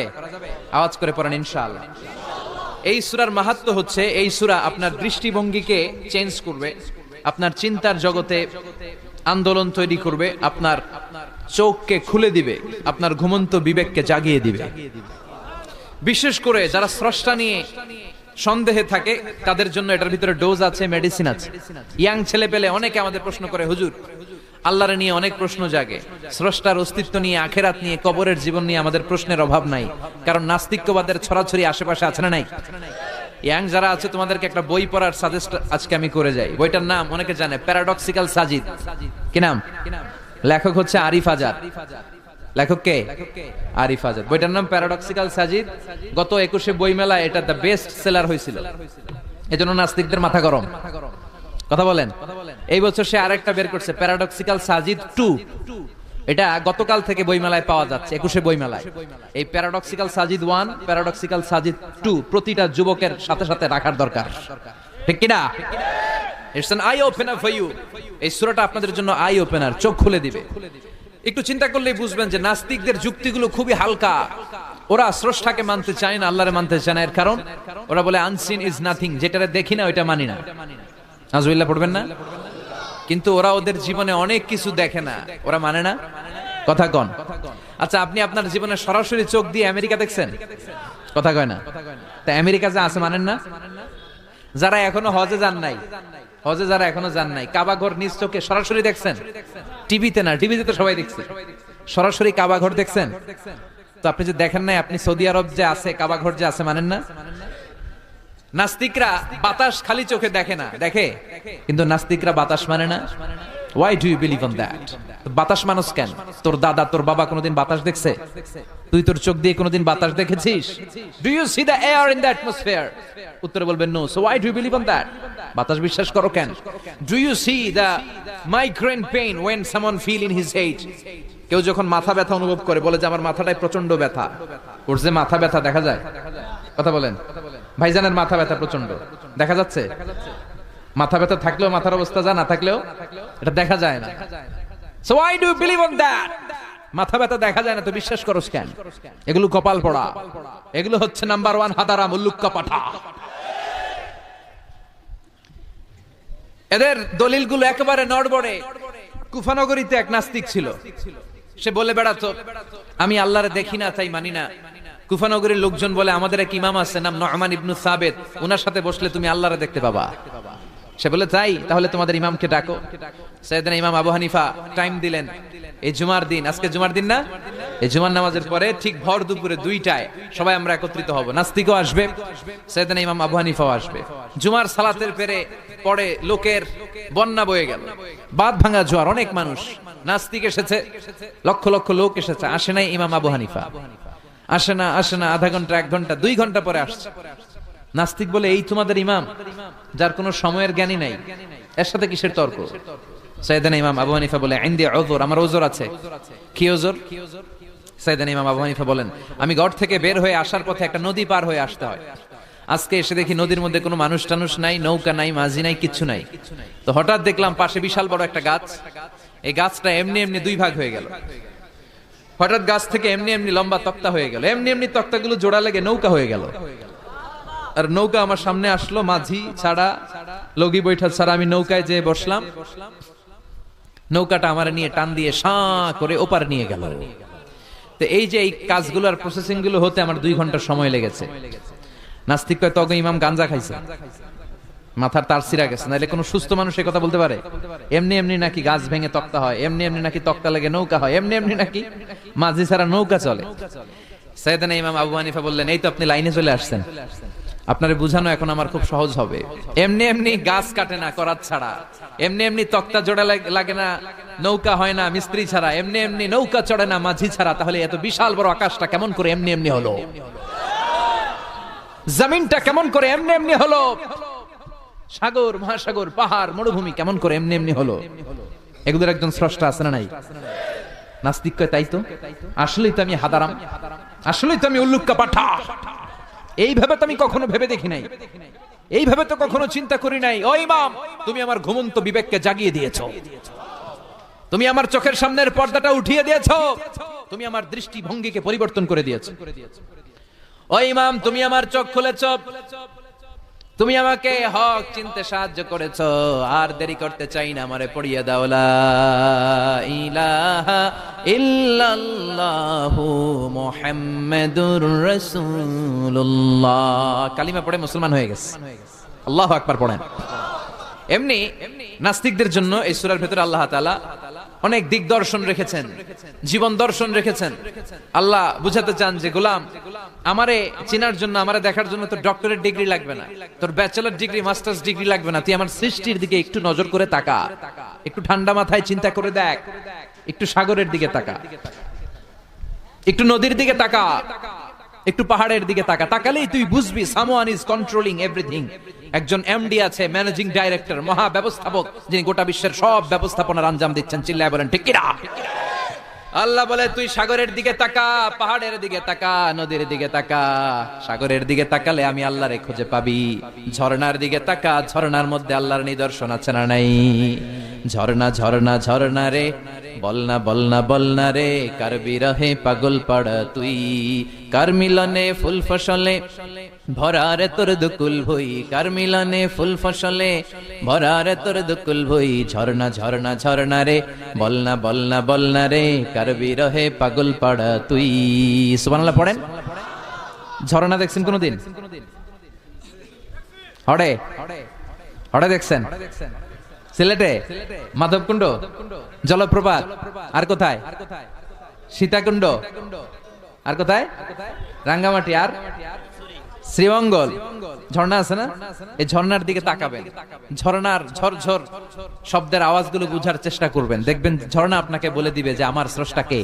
আওয়াজ করে পড়েন ইনশাআল্লাহ। এই সূরার মাহাত্ম্য হচ্ছে এই সূরা আপনার দৃষ্টিভঙ্গিকে চেঞ্জ করবে, আপনার চিন্তার জগতে আন্দোলন তৈরি করবে, আপনার চোখকে খুলে দিবে, আপনার ঘুমন্ত বিবেককে জাগিয়ে দিবে। বিশেষ করে যারা স্রষ্টা নিয়ে সন্দেহে থাকে তাদের জন্য এটার ভিতরে ডোজ আছে, মেডিসিন আছে। ইয়াং ছেলে পেলে অনেকে আমাদের প্রশ্ন করে হুজুর আল্লাহর নিয়ে অনেক প্রশ্ন জাগে, স্রষ্টার অস্তিত্ব নিয়ে, আখেরাত নিয়ে, কবরের জীবন নিয়ে আমাদের প্রশ্নের অভাব নাই, কারণ নাস্তিক্যবাদের ছড়াছড়ি আশেপাশে আছে না নাই? ইয়াং যারা আছে তোমাদেরকে একটা বই পড়ার সাজেস্ট আজকে আমি করে যাই। বইটার নাম অনেকে জানে, প্যারাডক্সিক্যাল সাজিদ। কি নাম? লেখক হচ্ছে আরিফ আজাদ। লেখক কে? আরিফ আজাদ। বইটার নাম প্যারাডক্সিক্যাল সাজিদ। গত 21শে বই মেলায় এটা দ্য বেস্ট সেলার হয়েছিল, এজন্য নাস্তিকদের মাথা গরম। কথা বলেন। এই বছর সে আরেকটা বের করছে, প্যারাডক্সিক্যাল সাজিদ 2। এটা গতকাল থেকে বইমেলায় পাওয়া যাচ্ছে, 21শে বইমেলায়। এই প্যারাডক্সিক্যাল সাজিদ 1, প্যারাডক্সিক্যাল সাজিদ 2 প্রতিটা যুবকের সাথে সাথে রাখার দরকার, ঠিক কিনা? It's an eye opener for you. এই সূরাটা আপনাদের জন্য আই ওপেনার, চোখ খুলে দিবে। একটু চিন্তা করলেই বুঝবেন যে নাস্তিকদের যুক্তিগুলো খুবই হালকা। ওরা স্রষ্টাকে মানতে চায় না, আল্লাহরে মানতে চায় না। এর কারণ ওরা বলে আনসিন ইজ নাথিং, যেটারে দেখি না ওইটা মানি না। নাউজুবিল্লাহ পড়বেন না? কিন্তু ওরা ওদের জীবনে অনেক কিছু দেখে না, ওরা মানে না। কথা কন। আচ্ছা, আপনি আপনার জীবনে সরাসরি চোখ দিয়ে আমেরিকা দেখছেন? কথা কয় না। তা আমেরিকা যা আছে মানেন না? যারা এখনো হজে যান নাই, যারা এখনো যান নাই, কাবা ঘর নিজ চোখে সরাসরি দেখছেন? টিভিতে না, টিভিতে তো সবাই দেখছে। সরাসরি কাবা ঘর দেখছেন? তো আপনি যে দেখেন নাই, আপনি সৌদি আরব যে আছে কাবা ঘর যে আছে মানেন না? নাস্তিকরা বাতাস খালি চোখে দেখে না, দেখে, কিন্তু নাস্তিকরা বাতাস মানে না। Why do you believe on that? বাতাস মানুষ কেন? তোর দাদা তোর বাবা কোনোদিন বাতাস দেখছে? তুই তোর চোখ দিয়ে কোনোদিন বাতাস দেখেছিস? Do you see the air in the atmosphere? উত্তরে বলবেন no. So why do you believe on that? বাতাস বিশ্বাস করো কেন? Do you see the migraine pain when someone feel in his head? কেউ যখন মাথা ব্যথা অনুভব করে বলে যে আমার মাথাটায় প্রচন্ড ব্যথা, ওর যে মাথা ব্যথা দেখা যায়। কথা বলেন। ভাইজানের মাথা ব্যথা প্রচন্ড দেখা যাচ্ছে? মাথা ব্যথা থাকলেও মাথার অবস্থা যা, না থাকলেও এটা দেখা যায় না। So why do you believe on that? মাথা ব্যথা দেখা যায় না তো বিশ্বাস করস কেন? এগুলো কপাল পড়া, এগুলো হচ্ছে নাম্বার 1 হাদারা মুল্লুক্কা পাঠা। এদের দলিলগুলো একেবারে নড়বড়ে। কুফানগরীতে এক নাস্তিক ছিল, সে বলে বেড়াতো আমি আল্লাহরে দেখি না তাই মানি না। কুফানগরীর লোকজন বলে আমাদের এক ইমাম আছে নাম নু'মান ইবনে সাবিত, ওনার সাথে বসলে তুমি আল্লাহরে দেখতে পাবা। সে বলে তাই, তাহলে তোমাদের ইমামকে ডাকো। সাইয়েদনা ইমাম আবু হানিফা টাইম দিলেন, এই জুমার দিন, আজকে জুমার দিন না, এই জুমার নামাজের পরে ঠিক ভর দুপুরে 2টায় সবাই আমরা একত্রিত হব। নাস্তিকও আসবে, সাইয়েদনা ইমাম আবু হানিফাও আসবে। জুমার সালাতের পরে লোকের বন্যা বয়ে গেল, বাঁধ ভাঙা জোয়ার, অনেক মানুষ। নাস্তিক এসেছে, লক্ষ লক্ষ লোক এসেছে, আসে নাই ইমাম আবু হানিফা। আসে না আধা ঘন্টা, 1 ঘন্টা, 2 ঘন্টা পরে আসছে। নাস্তিক বলে, এই তোমাদের ইমাম যার কোনো সময়ের জ্ঞানী নাই, এর সাথে কিসের তর্ক? সাইয়েদনা ইমাম আবু হানিফা বলে, ইনদি উযর, আমার ওজর আছে। কি ওজর? সাইয়েদনা ইমাম আবু হানিফা বলেন, আমি ঘর থেকে বের হয়ে আসার পথে একটা নদী পার হয়ে আসতে হয়। আজকে এসে দেখি নদীর মধ্যে কোনো মানুষ টানুষ নাই, নৌকা নাই, মাঝি নাই, কিচ্ছু নাই। তো হঠাৎ দেখলাম পাশে বিশাল বড় একটা গাছ, এই গাছটা এমনি এমনি 2 ভাগ হয়ে গেল। হঠাৎ গাছ থেকে এমনি এমনি লম্বা তক্তা হয়ে গেল, এমনি এমনি তক্তাগুলো জোড়া লেগে নৌকা হয়ে গেল। আর নৌকা আমার সামনে আসলো, মাঝি ছাড়া, লগি বৈঠা ছাড়া। আমি নৌকায় যেয়ে বসলাম, নৌকাটা আমার নিয়ে টান দিয়ে সাঁ করে ওপার নিয়ে গেল। তো এই যে এই কাজগুলো আর প্রসেসিং গুলো হতে আমার 2 ঘন্টা সময় লেগেছে। নাস্তিক কয়, তখন ইমাম গাঞ্জা খাইছে, মাথার তার ছিঁড়া গেছে, নাহলে কোনো সুস্থ মানুষ এই কথা বলতে পারে? এমনি এমনি নাকি গাছ ভেঙে তক্তা হয়, এমনি এমনি নাকি তক্তা লেগে নৌকা হয়, এমনি এমনি নাকি মাঝি ছাড়া নৌকা চলে? সাইয়েদনা ইমাম আবু হানিফা বললেন, এই তো আপনি লাইনে চলে আসছেন, আপনারে বুঝানো এখন আমার খুব সহজ হবে। এমনি এমনি গাছ কাটে না করাত ছাড়া, এমনি এমনি তক্তা জোড়া লাগে না, নৌকা হয় না মিস্ত্রি ছাড়া, এমনি এমনি নৌকা চড়ে না মাঝি ছাড়া। তাহলে এত বিশাল বড় আকাশটা কেমন করে এমনি এমনি হলো? জমিনটা কেমন করে এমনি এমনি হলো? সাগর, মহাসাগর, পাহাড়, মরুভূমি কেমন করে এমনি এমনি হলো? এগুলোর একজন স্রষ্টা আছে না নাই? নাস্তিক কয়, তাই তো, আসলেই তো আমি হাদারাম, আসলেই তো আমি উল্লুক্কা পাঠা। এইভাবে তো আমি কখনো ভেবে দেখি নাই, এইভাবে তো কখনো চিন্তা করি নাই। ও ইমাম, তুমি আমার ঘুমন্ত বিবেককে জাগিয়ে দিয়েছো, তুমি আমার চোখের সামনের পর্দাটা উঠিয়ে দিয়েছো, তুমি আমার দৃষ্টিভঙ্গিকে পরিবর্তন করে দিয়েছো। ও ইমাম, তুমি আমার চোখ খুলেছো, তুমি আমাকে হক চিনতে সাহায্য করেছো। আর দেরি করতে চাই না, আমারে পড়িয়ে দাও লা ইলাহা ইল্লাল্লাহু মুহাম্মাদুর রাসূলুল্লাহ। কালিমা পড়ে মুসলমান হয়ে গেছে। আল্লাহু আকবার পড়েন। এমনি নাস্তিকদের জন্য এই সূরার ভেতরে আল্লাহ তাআলা অনেক দিক দর্শন রেখেছেন, জীবন দর্শন রেখেছেন। আল্লাহ বুঝাতে চান যে গোলাম, আমারে চিনার জন্য, আমারে দেখার জন্য তোর ডক্টরেট ডিগ্রি লাগবে না, তোর ব্যাচেলর ডিগ্রি, মাস্টার্স ডিগ্রি লাগবে না। তুই আমার সৃষ্টির দিকে একটু নজর করে তাকা, একটু ঠান্ডা মাথায় চিন্তা করে দেখ, একটু সাগরের দিকে তাকা, একটু নদীর দিকে তাকা, একটু পাহাড়ের দিকে তাকা। তাকালেই তুই বুঝবি সামওয়ান ইজ কন্ট্রোলিং এভরিথিং। একজন এমডি আছে, ম্যানেজিং ডাইরেক্টর, মহা ব্যবস্থাপক, যিনি গোটা বিশ্বের সব ব্যবস্থাপনার আঞ্জাম দিচ্ছেন। চিল্লায় বলেন ঠিক কিনা? আল্লাহ বলে, তুই সাগরের দিকে তাকা, পাহাড়ের দিকে তাকা, নদীর দিকে তাকা। সাগরের দিকে তাকালে আমি আল্লাহরে খুঁজে পাবি। ঝর্ণার দিকে তাকা, ঝর্ণার মধ্যে আল্লাহর নিদর্শন আছে না নাই? ঝর্ণা ঝর্ণা ঝর্ণা রে, বলনা বলনা বলনা রে, কার বিরহে পাগল পাড়া তুই, কার মিলনে ফুল ফসলে ভরা রে তোর দুকুল ভুই, কার মিলনে ফুল ফসলে ভরা রে তোর দুকুল ভুই। ঝর্ণা ঝর্ণা ঝর্ণা রে, বলনা বলনা বলনা রে, কার বিরহে পাগল পাড়া তুই। সুবহানাল্লাহ পড়েন। ঝর্ণা দেখছেন কোনদিন? হড়ে হড়ে দেখছেন? সিলেটে মাধবকুণ্ড জলপ্রপাত, আর কোথায়? সীতাকুণ্ড, আর কোথায়? রাঙ্গামাটি, আর শ্রীমঙ্গল। ঝর্ণা আছে না? এই ঝর্ণার দিকে তাকাবেন, ঝর্ণার ঝরঝর শব্দের আওয়াজগুলো বুঝার চেষ্টা করবেন। দেখবেন ঝর্ণা আপনাকে বলে দিবে যে আমার স্রষ্টা কে।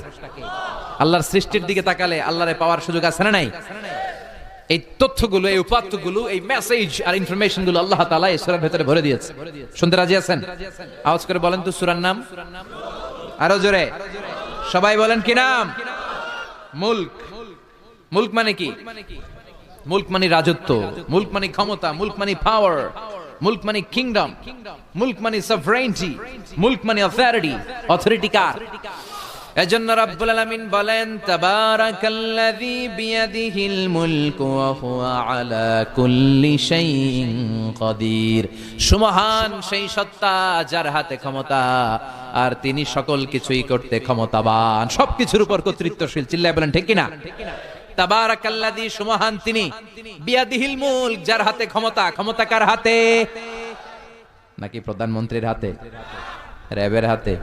আল্লাহর সৃষ্টির দিকে তাকালে আল্লাহরে পাওয়ার সুযোগ আছে না নাই? এই তথ্যগুলো, এই উপাত্তগুলো, এই মেসেজ আর ইনফরমেশন গুলো আল্লাহ তাআলা এই সূরার ভিতরে ভরে দিয়েছে। শুনতে রাজি আছেন? আওয়াজ করে বলেন তো সূরার নাম, আরো জোরে সবাই বলেন কি নাম? মুলক। মুলক মানে কি? মুলক মানে রাজত্ব, মুলক মানে ক্ষমতা, মুলক মানে পাওয়ার, মুলক মানে কিংডম, মুলক মানে সভরেনিটি, মুলক মানে অথরিটি। অথরিটি কার? এজন্য রাব্বুল আলামিন বলেন, তাবারাকাল্লাযী বিয়াদিহিল মুলকু ওয়া হুয়া আলা কুল্লি শাইইন কাদির। সুমহান সেই সত্তা যার হাতে ক্ষমতা, আর তিনি সকল কিছুই করতে ক্ষমতাবান, সবকিছুর উপর কর্তৃত্বশীল। চিল্লায় বলেন ঠিক কিনা? তাবারাকাল্লাযী, সুমহান তিনি, বিয়াদিহিল মুলক, যার হাতে ক্ষমতা। ক্ষমতা কার হাতে? নাকি প্রধানমন্ত্রীর হাতে, র্যাবের হাতে,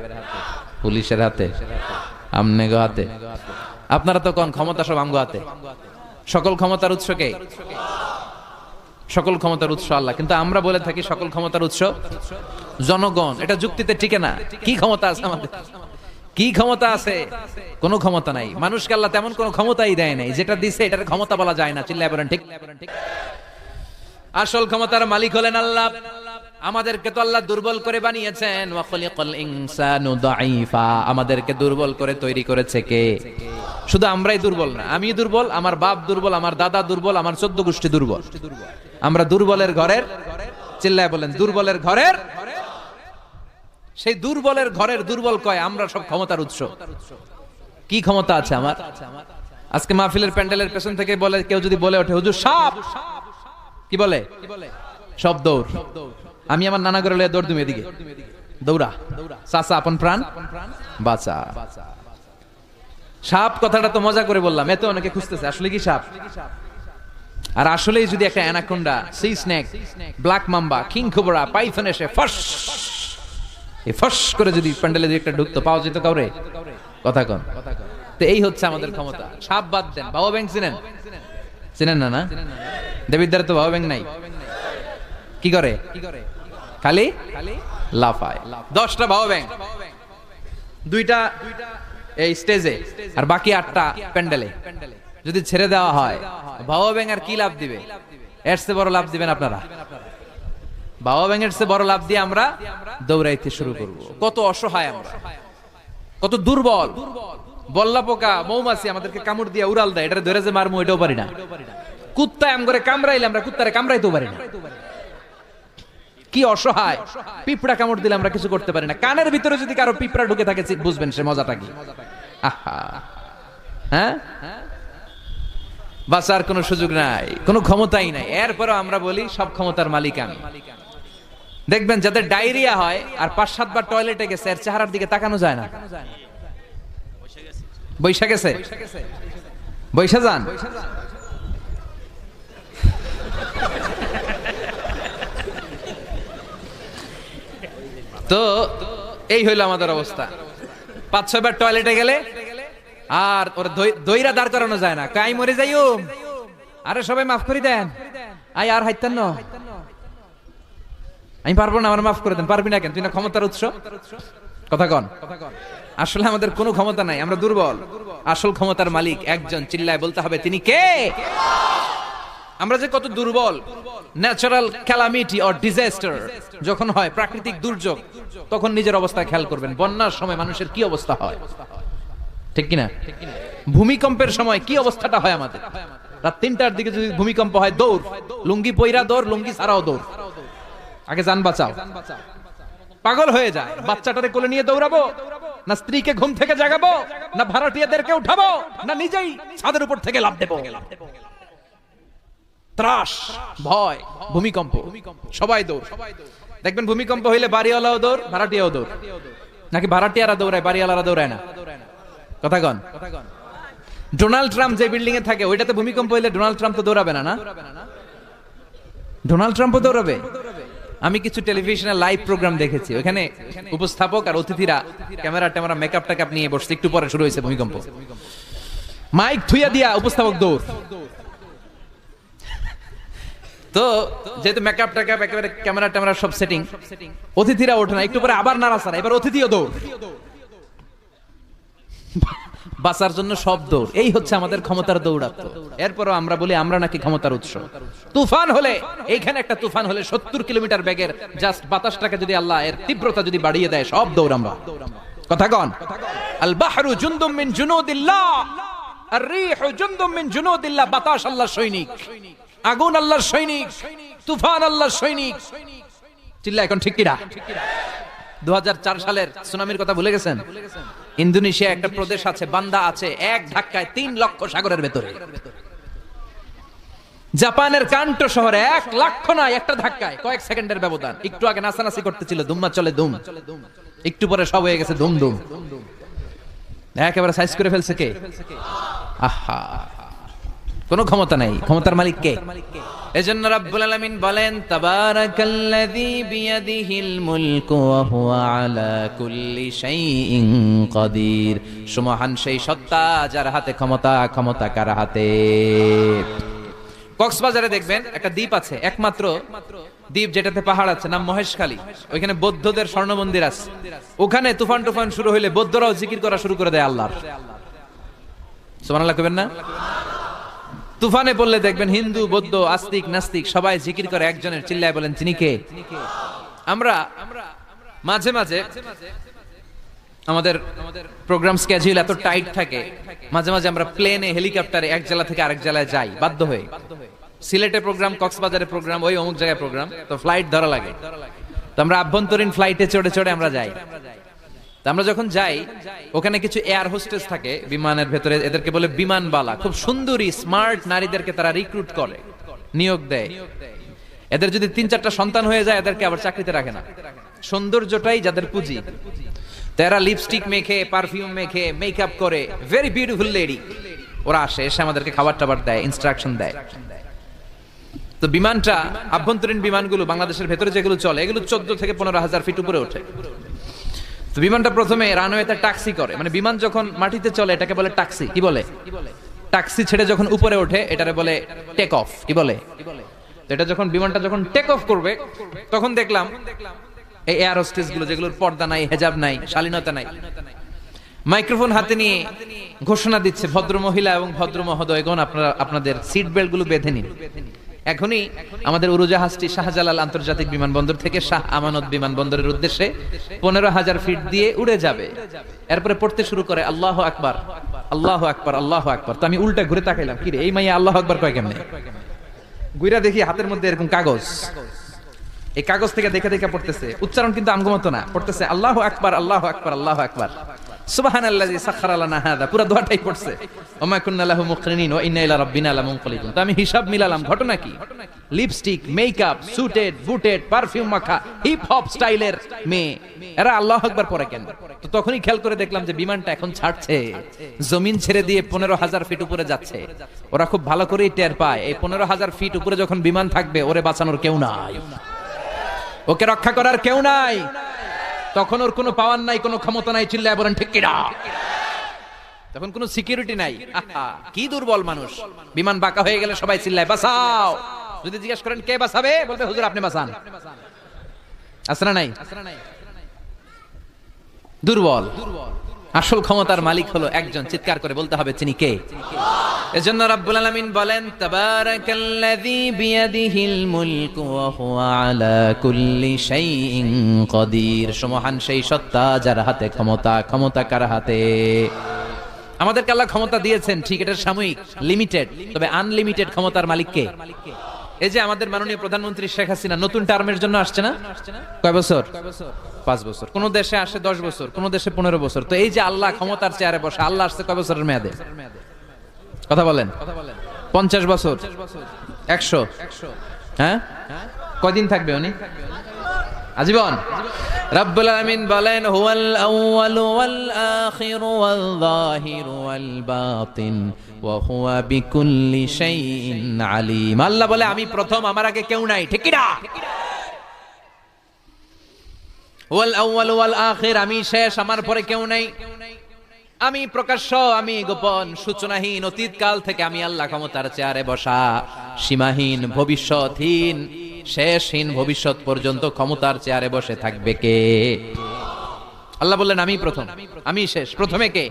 পুলিশের হাতে, আমনেগো হাতে? আপনারা তো কোন ক্ষমতা সব আমগো হাতে। সকল ক্ষমতার উৎস কে? সকল ক্ষমতার উৎস আল্লাহ। কিন্তু আমরা বলে থাকি সকল ক্ষমতার উৎস জনগণ। এটা যুক্তিতে টিকে না। কি ক্ষমতা আছে আমাদের? কি ক্ষমতা আছে? কোনো ক্ষমতা নাই। মানুষকে আল্লাহ তেমন কোনো ক্ষমতাই দেয় নাই। যেটা দিছে এটার ক্ষমতা বলা যায় না। চিল্লায় বলেন ঠিক। আসল ক্ষমতার মালিক হলেন আল্লাহ। আমাদেরকে তো আল্লাহ দুর্বল করে বানিয়েছেন। ওয়া খলিকাল ইনসানু দাঈফা। আমাদেরকে দুর্বল করে তৈরি করেছে কে? শুধু আমরাই দুর্বল না, আমি দুর্বল, আমার বাপ দুর্বল, আমার দাদা দুর্বল, আমার 14 গোষ্ঠী দুর্বল। আমরা দুর্বলের ঘরের, চিল্লায় বলেন দুর্বলের ঘরের, সেই দুর্বলের ঘরের দুর্বল কয় আমরা সব ক্ষমতার উৎস। কি ক্ষমতা আছে আমার? আজকে মাহফিলের প্যান্ডেলের পেছন থেকে বলে, কেউ যদি বলে ওঠে হুজুর সাপ, কি বলে? সব দৌড়। আমি আমার নানা করে দৌড় তুমি এদিকে দৌড়া, চাচা আপন প্রাণ বাঁচা। সাপ কথাটা তো মজা করে বললাম, এত অনেকে খুঁজতেছে আসলে কি সাপ। আর আসলেই যদি একটা anaconda, C snake, black mamba, king cobra, Python এসে ফস করে যদি প্যান্ডেলে একটা ঢুকতো, পাওয়া যেত কাউরে? কথা কন। তো এই হচ্ছে আমাদের ক্ষমতা। সাপ বাদ দেন, বাবা ব্যাংক চিনেন? চিনেন না? না, দেবিদ্দার তো বাবা ব্যাংক নাই। কি করে? খালি লাফায়। 10টা বাবা ব্যাংক, 2টা এই স্টেজে, আর বাকি 8টা প্যান্ডেলে। যদি ছেড়ে দেওয়া হয়, বাবা ব্যাংক আর কি লাভ দিবে? এর চেয়ে বড় লাভ দিবেন আপনারা। বাবা ব্যাংকের চেয়ে বড় লাভ দিয়ে আমরা দৌড়াইতে শুরু করব। কত অসহায় আমরা, কত দুর্বল। বল্লা পোকা, মৌমাছি আমাদেরকে কামড় দিয়ে উড়াল দেয়, এটা ধরে যে মারমু এটাও পারি না। কুত্তা আম করে কামড়াইলে আমরা কুত্তারে কামড়াইতেও পারি না। কি অসহায়। পিঁপড়া কামড় দিলে আমরা কিছু করতে পারি না। কানের ভিতরে যদি কারো পিঁপড়া ঢুকে থাকে বুঝবেন সে মজাটা কি। আহা, হ্যাঁ, বাঁচার কোনো সুযোগ নাই, কোনো ক্ষমতাই নাই। এরপরও আমরা বলি সব ক্ষমতার মালিক আমি। দেখবেন যাদের ডায়রিয়া হয় আর 5-7 বার টয়লেটে গেছে, এর চেহারার দিকে তাকানো যায় না। বৈশা গেছে, বৈশা যান। তো এই হইল আমাদের অবস্থা। 5-6 বার টয়লেটে গেলে আর ওরা দইরা দাঁড় করানো যায় না। কাই মরে যাইও, আরে সবাই মাফ করে দেন, আই আর হাইতেন না, আমি পারবো না, আমার মাফ করে দেন। পারবি না কেন? তুই না ক্ষমতার উৎস। কথা কন। আসলে আমাদের কোনো ক্ষমতা নাই, আমরা দুর্বল। আসল ক্ষমতার মালিক একজন, চিল্লায় বলতে হবে তিনি কে। আমরা যে কত দুর্বল। ন্যাচারাল ক্যালামিটি অর ডিজাস্টার যখন হয়, প্রাকৃতিক দুর্যোগ, তখন নিজের অবস্থা খেয়াল করবেন। বন্যার সময় মানুষের কি অবস্থা হয়, ঠিক কিনা? ভূমিকম্পের সময় কি অবস্থাটা হয় আমাদের? রাত 3টার দিকে যদি ভূমিকম্প হয়, দৌড়, লুঙ্গি পইরা দৌড়, লুঙ্গি ছাড়াও দৌড়, আগে জান বাঁচাও। পাগল হয়ে যায়। বাচ্চাটারে কোলে নিয়ে দৌড়াবো, না স্ত্রীকে ঘুম থেকে জাগাবো, না ভাড়াটিয়াদেরকে উঠাবো, না নিজেই ছাদের উপর থেকে লাফ দেবো। ত্রাস, ভয়, ভূমিকম্প, সবাই দৌড়। দেখবেন ভূমিকম্প হইলে বাড়িওয়ালাও দৌড়, ভাড়াটিয়াও দৌড়। নাকি ভাড়াটিয়ারা দৌড়ায়, বাড়িওয়ালারা দৌড়ায় না? কথা কন। ডোনাল্ড ট্রাম্প যে বিল্ডিং এ থাকে, ওইটাতে ভূমিকম্প হইলে ডোনাল্ড ট্রাম্প তো দৌড়াবে না? না, ডোনাল্ড ট্রাম্পও দৌড়াবে। আমি কিছু টেলিভিশনে লাইভ প্রোগ্রাম দেখেছি, ওখানে উপস্থাপক আর অতিথিরা ক্যামেরা ট্যামেরা মেকআপ টেকআপ নিয়ে বসছে। একটু পরে শুরু হয়েছে ভূমিকম্প, মাইক থুইয়া দিয়া উপস্থাপক দৌড়। তো যেহেতু মেকআপ টেকআপ একেবারে ক্যামেরা ট্যামেরা সব সেটিং, অতিথিরা ওঠে না। একটু পরে আবার নাড়াচাড়া, এবার অতিথিও দৌড়। বাঁচার জন্য সব দৌড়। এই হচ্ছে আমাদের ক্ষমতার দৌড়াত্ম। এরপরও আমরা বলি আমরা নাকি ক্ষমতার উৎস। তুফান হলে, এইখানে একটা তুফান হলে 70 কিলোমিটার বেগের জাস্ট বাতাসটাকে যদি আল্লাহ এর তীব্রতা যদি বাড়িয়ে দেয়, সব দৌড় আমরা। কথা কন। আল বাহরু জুনদুম মিন জুনুদিল্লাহ, আর রিহু জুনদুম মিন জুনুদিল্লাহ। বাতাস আল্লাহর সৈনিক, আগুন আল্লাহর সৈনিক, তুফান আল্লাহর সৈনিক। চিল্লা এখন ঠিক কিনা? 2004 সালের সুনামির কথা ভুলে গেছেন? ইন্দোনেশিয়া একটা প্রদেশ আছে, বান্দা আছে, এক ধাক্কায় 3 লক্ষ সাগরের ভেতরে। জাপানের কান্টো শহরে 1 লক্ষ নয়, একটা ধাক্কায়, কয়েক সেকেন্ডের ব্যবধান। একটু আগে নাচানাচি করতেছিল, দুম্মা চলে দুম, একটু পরে সব হয়ে গেছে দুম দুম। একেবারে সাইজ করে ফেলছে কে? আহা, কোনো ক্ষমতা নাই। ক্ষমতার মালিক কে? এজন্য রাব্বুল আলামিন বলেন তাবারাকাল্লাযী বিয়াদিহিল মুলকু ওয়া হুয়া আলা কুল্লি শাইইন কাদির। সুমহান সেই সত্তা যার হাতে ক্ষমতা, ক্ষমতা কার হাতে? কক্সবাজারে দেখবেন একটা দ্বীপ আছে, একমাত্র দ্বীপ যেটাতে পাহাড় আছে, নাম মহেশখালী। ওইখানে বৌদ্ধদের স্বর্ণ মন্দির আছে। ওখানে তুফান টুফান শুরু হইলে বৌদ্ধরাও জিকির করা শুরু করে দেয় আল্লাহর। সুবহানাল্লাহ কইবেন না? তুফানে পড়লে দেখবেন হিন্দু, বৌদ্ধ, আস্তিক, নাস্তিক সবাই জিকির করে একজনের, চিল্লায় বলেন তিনি কে? আমরা মাঝে মাঝে আমাদের প্রোগ্রাম স্কেডিউল এত টাইট থাকে, মাঝে মাঝে আমরা প্লেনে, হেলিকপ্টারে এক জেলা থেকে আরেক জেলায় যাই বাধ্য হয়ে। সিলেটে প্রোগ্রাম, কক্সবাজারে প্রোগ্রাম, ওই অমুক জায়গায় প্রোগ্রাম, তো ফ্লাইট ধরা লাগে। তো আমরা আভ্যন্তরীণ ফ্লাইটে চড়ে চড়ে আমরা যাই। তো আমরা যখন যাই, ওখানে কিছু এয়ার হোস্টেস থাকে বিমানের ভেতরে, এদেরকে বলে বিমানবালা। খুব সুন্দরী স্মার্ট নারীদেরকে তারা রিক্রুট করে, নিয়োগ দেয়। এদের যদি 3-4টা সন্তান হয়ে যায়, এদেরকে আবার চাকরিতে রাখে না। সৌন্দর্যটাই যাদের পুঁজি। তারা লিপস্টিক মেখে, পারফিউম মেখে, মেকআপ করে, ভেরি বিউটিফুল লেডি। ওরা আসে, এসে আমাদেরকে খাবার টাবার দেয়, ইনস্ট্রাকশন দেয়। তো বিমানটা, আভ্যন্তরীণ বিমানগুলো বাংলাদেশের ভেতরে যেগুলো চলে, এগুলো 14 থেকে 15,000 ফিট উপরে ওঠে। তো বিমানটা প্রথমে রানওয়েতে টাক্সি করে, মানে বিমান যখন মাটিতে চলে এটাকে বলে টাক্সি। কি বলে? টাক্সি ছেড়ে যখন উপরে ওঠে এটারে বলে টেক অফ। কি বলে? তো এটা যখন বিমানটা যখন টেক অফ করবে, তখন দেখলাম এই এয়ার হোস্টেস গুলো, যেগুলোর পর্দা নাই, হেজাব নাই, শালীনতা নাই, মাইক্রোফোন হাতে নিয়ে ঘোষণা দিচ্ছে, ভদ্র মহিলা এবং ভদ্র মহোদয়গণ, আপনারা আপনাদের সিট বেল্ট গুলো বেঁধে নিন। এখনই আমাদের উড়োজাহাজটি শাহজালাল আন্তর্জাতিক বিমানবন্দর থেকে শাহ আমানত বিমানবন্দরের উদ্দেশ্যে 15,000 ফিট দিয়ে উড়ে যাবে। এরপরে পড়তে শুরু করে আল্লাহু আকবার, আল্লাহু আকবার, আল্লাহু আকবার। তো আমি উল্টা ঘুরে তাকাইলাম, কি রে এই মাইয়া আল্লাহু আকবার কয় কেমনে? গুইরা দেখি হাতের মধ্যে এরকম কাগজ, এই কাগজ থেকে দেখে দেখে পড়তেছে। উচ্চারণ কিন্তু আমগমতো না, পড়তেছে আল্লাহু আকবার, আল্লাহু আকবার, আল্লাহু আকবার, সুবহানাল্লাযী সাখখারা লানা হাযা। পুরো দোয়াটাই পড়ছে, ওমা কুন্না লাহু মুকরিনিন ওয়া ইন্না ইলা রাব্বিনা লামুনকালিবুন। তো আমি হিসাব মিলালাম, ঘটনা কি? লিপস্টিক, মেকআপ, সুটেড, বুটেড, পারফিউম মাখা, হিপ হপ স্টাইলের মেয়ে, এরা আল্লাহু আকবার পড়ে কেন? তো তখনই খেয়াল করে দেখলাম যে বিমানটা এখন ছাড়ছে, জমিন ছেড়ে দিয়ে 15,000 ফিট উপরে যাচ্ছে। ওরা খুব ভালো করেই টের পায়, এই 15,000 ফিট উপরে যখন বিমান থাকবে, ওরে বাঁচানোর কেউ নাই, ওকে রক্ষা করার কেউ নাই। তখন ওর কোনো পাওয়ার নাই, কোনো ক্ষমতা নাই, চিল্লায় বলেন ঠিক কিনা? তখন কোনো সিকিউরিটি নাই। কি দুর্বল মানুষ! বিমান বাঁকা হয়ে গেলে সবাই চিল্লায় বাঁচাও। যদি জিজ্ঞেস করেন কে বাঁচাবে, বলবে হুজুর আপনি বাঁচান। আছে না নাই? দুর্বল। আসল ক্ষমতার মালিক হলো একজন, চিৎকার করে বলতে হবে তিনি কে? এজন্য রাব্বুল আলামিন বলেন তাবারাকাল্লাযী বিয়াদিহিল মুলকু ওয়া হুয়া আলা কুল্লি শাইইন কাদির। সুমহান সেই সত্তা যার হাতে ক্ষমতা, ক্ষমতা কার হাতে? আমাদেরকে আল্লাহ ক্ষমতা দিয়েছেন, ঠিক, এটা সাময়িক, লিমিটেড, তবে আনলিমিটেড ক্ষমতার মালিক কে? এই যে আমাদের মাননীয় প্রধানমন্ত্রী শেখ হাসিনা নতুন টার্মের জন্য আসছে না? কয় বছর? 5 বছর। কোন দেশে আসে 10 বছর, কোন দেশে 15 বছর। তো এই যে আল্লাহ ক্ষমতার চেয়ারে বসে, আল্লাহ আসছে কয় বছরের মেয়াদে? কথা বলেন। 50 বছর, 100? হ্যাঁ, কয়দিন থাকবে উনি? আজীবন। রাব্বুল আলামিন বলেন হুয়াল আউয়ালু ওয়াল আখিরু ওয়াল যাহিরু ওয়াল বাতিন ওয়া হুয়া বিকুল্লি শাইইন আলিম। আল্লাহ বলে আমি প্রথম, আমার আগে কেউ নাই, ঠিক কি না? ওয়াল আউয়ালু ওয়াল আখির, আমি শেষ, আমার পরে কেউ নাই। আমি প্রকাশ্য, আমি গোপন, সূচনাহীন, অতীতকাল থেকে আমি আল্লাহ ক্ষমতার চেয়ারে বসা, সীমাহীন, ভবিষ্যৎহীন, শেষহীন, ভবিষ্যৎ পর্যন্ত ক্ষমতার চেয়ারে বসে থাকবে কে? আল্লাহ বললেন আমি প্রথম, আমি শেষ। প্রথমে কে?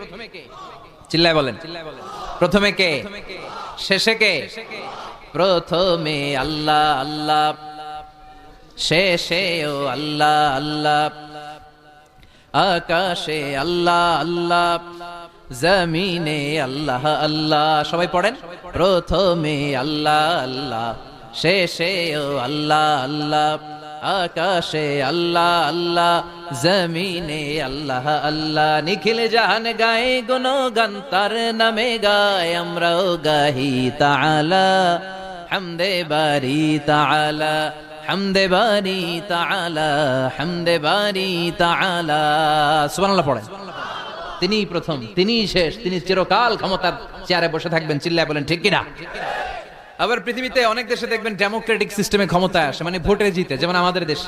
চিল্লায় বলেন, প্রথমে কে? শেষে কে? প্রথমে আল্লাহ আল্লাহ, শেষে ও আল্লাহ আল্লাহ, আকাশে আল্লাহ আল্লাহ, জমিনে আল্লাহ আল্লাহ। সবাই পড়েন, প্রথমে আল্লাহ আল্লাহ, শেষে ও আল্লাহ আল্লাহ, আকাশে আল্লাহ আল্লাহ, জমিনে আল্লাহ আল্লাহ। নিখিল জাহান গায়ে গুণগান তার নামে গায়, আমরাও গাহি তাআলা হামদে বারি তাআলা, হামদে বারি তাআলা, হামদে বারি তাআলা। সুবহানাল্লাহ পড়েন। তিনিই প্রথম, তিনিই শেষ, তিনি চিরকাল ক্ষমতার চেয়ারে বসে থাকবেন। চিল্লায় বলেন ঠিক কিনা? আবার পৃথিবীতে অনেক দেশে দেখবেন ডেমোক্রেটিক সিস্টেমে ক্ষমতা আসে, মানে ভোটে জিতে, যেমন আমাদের দেশ।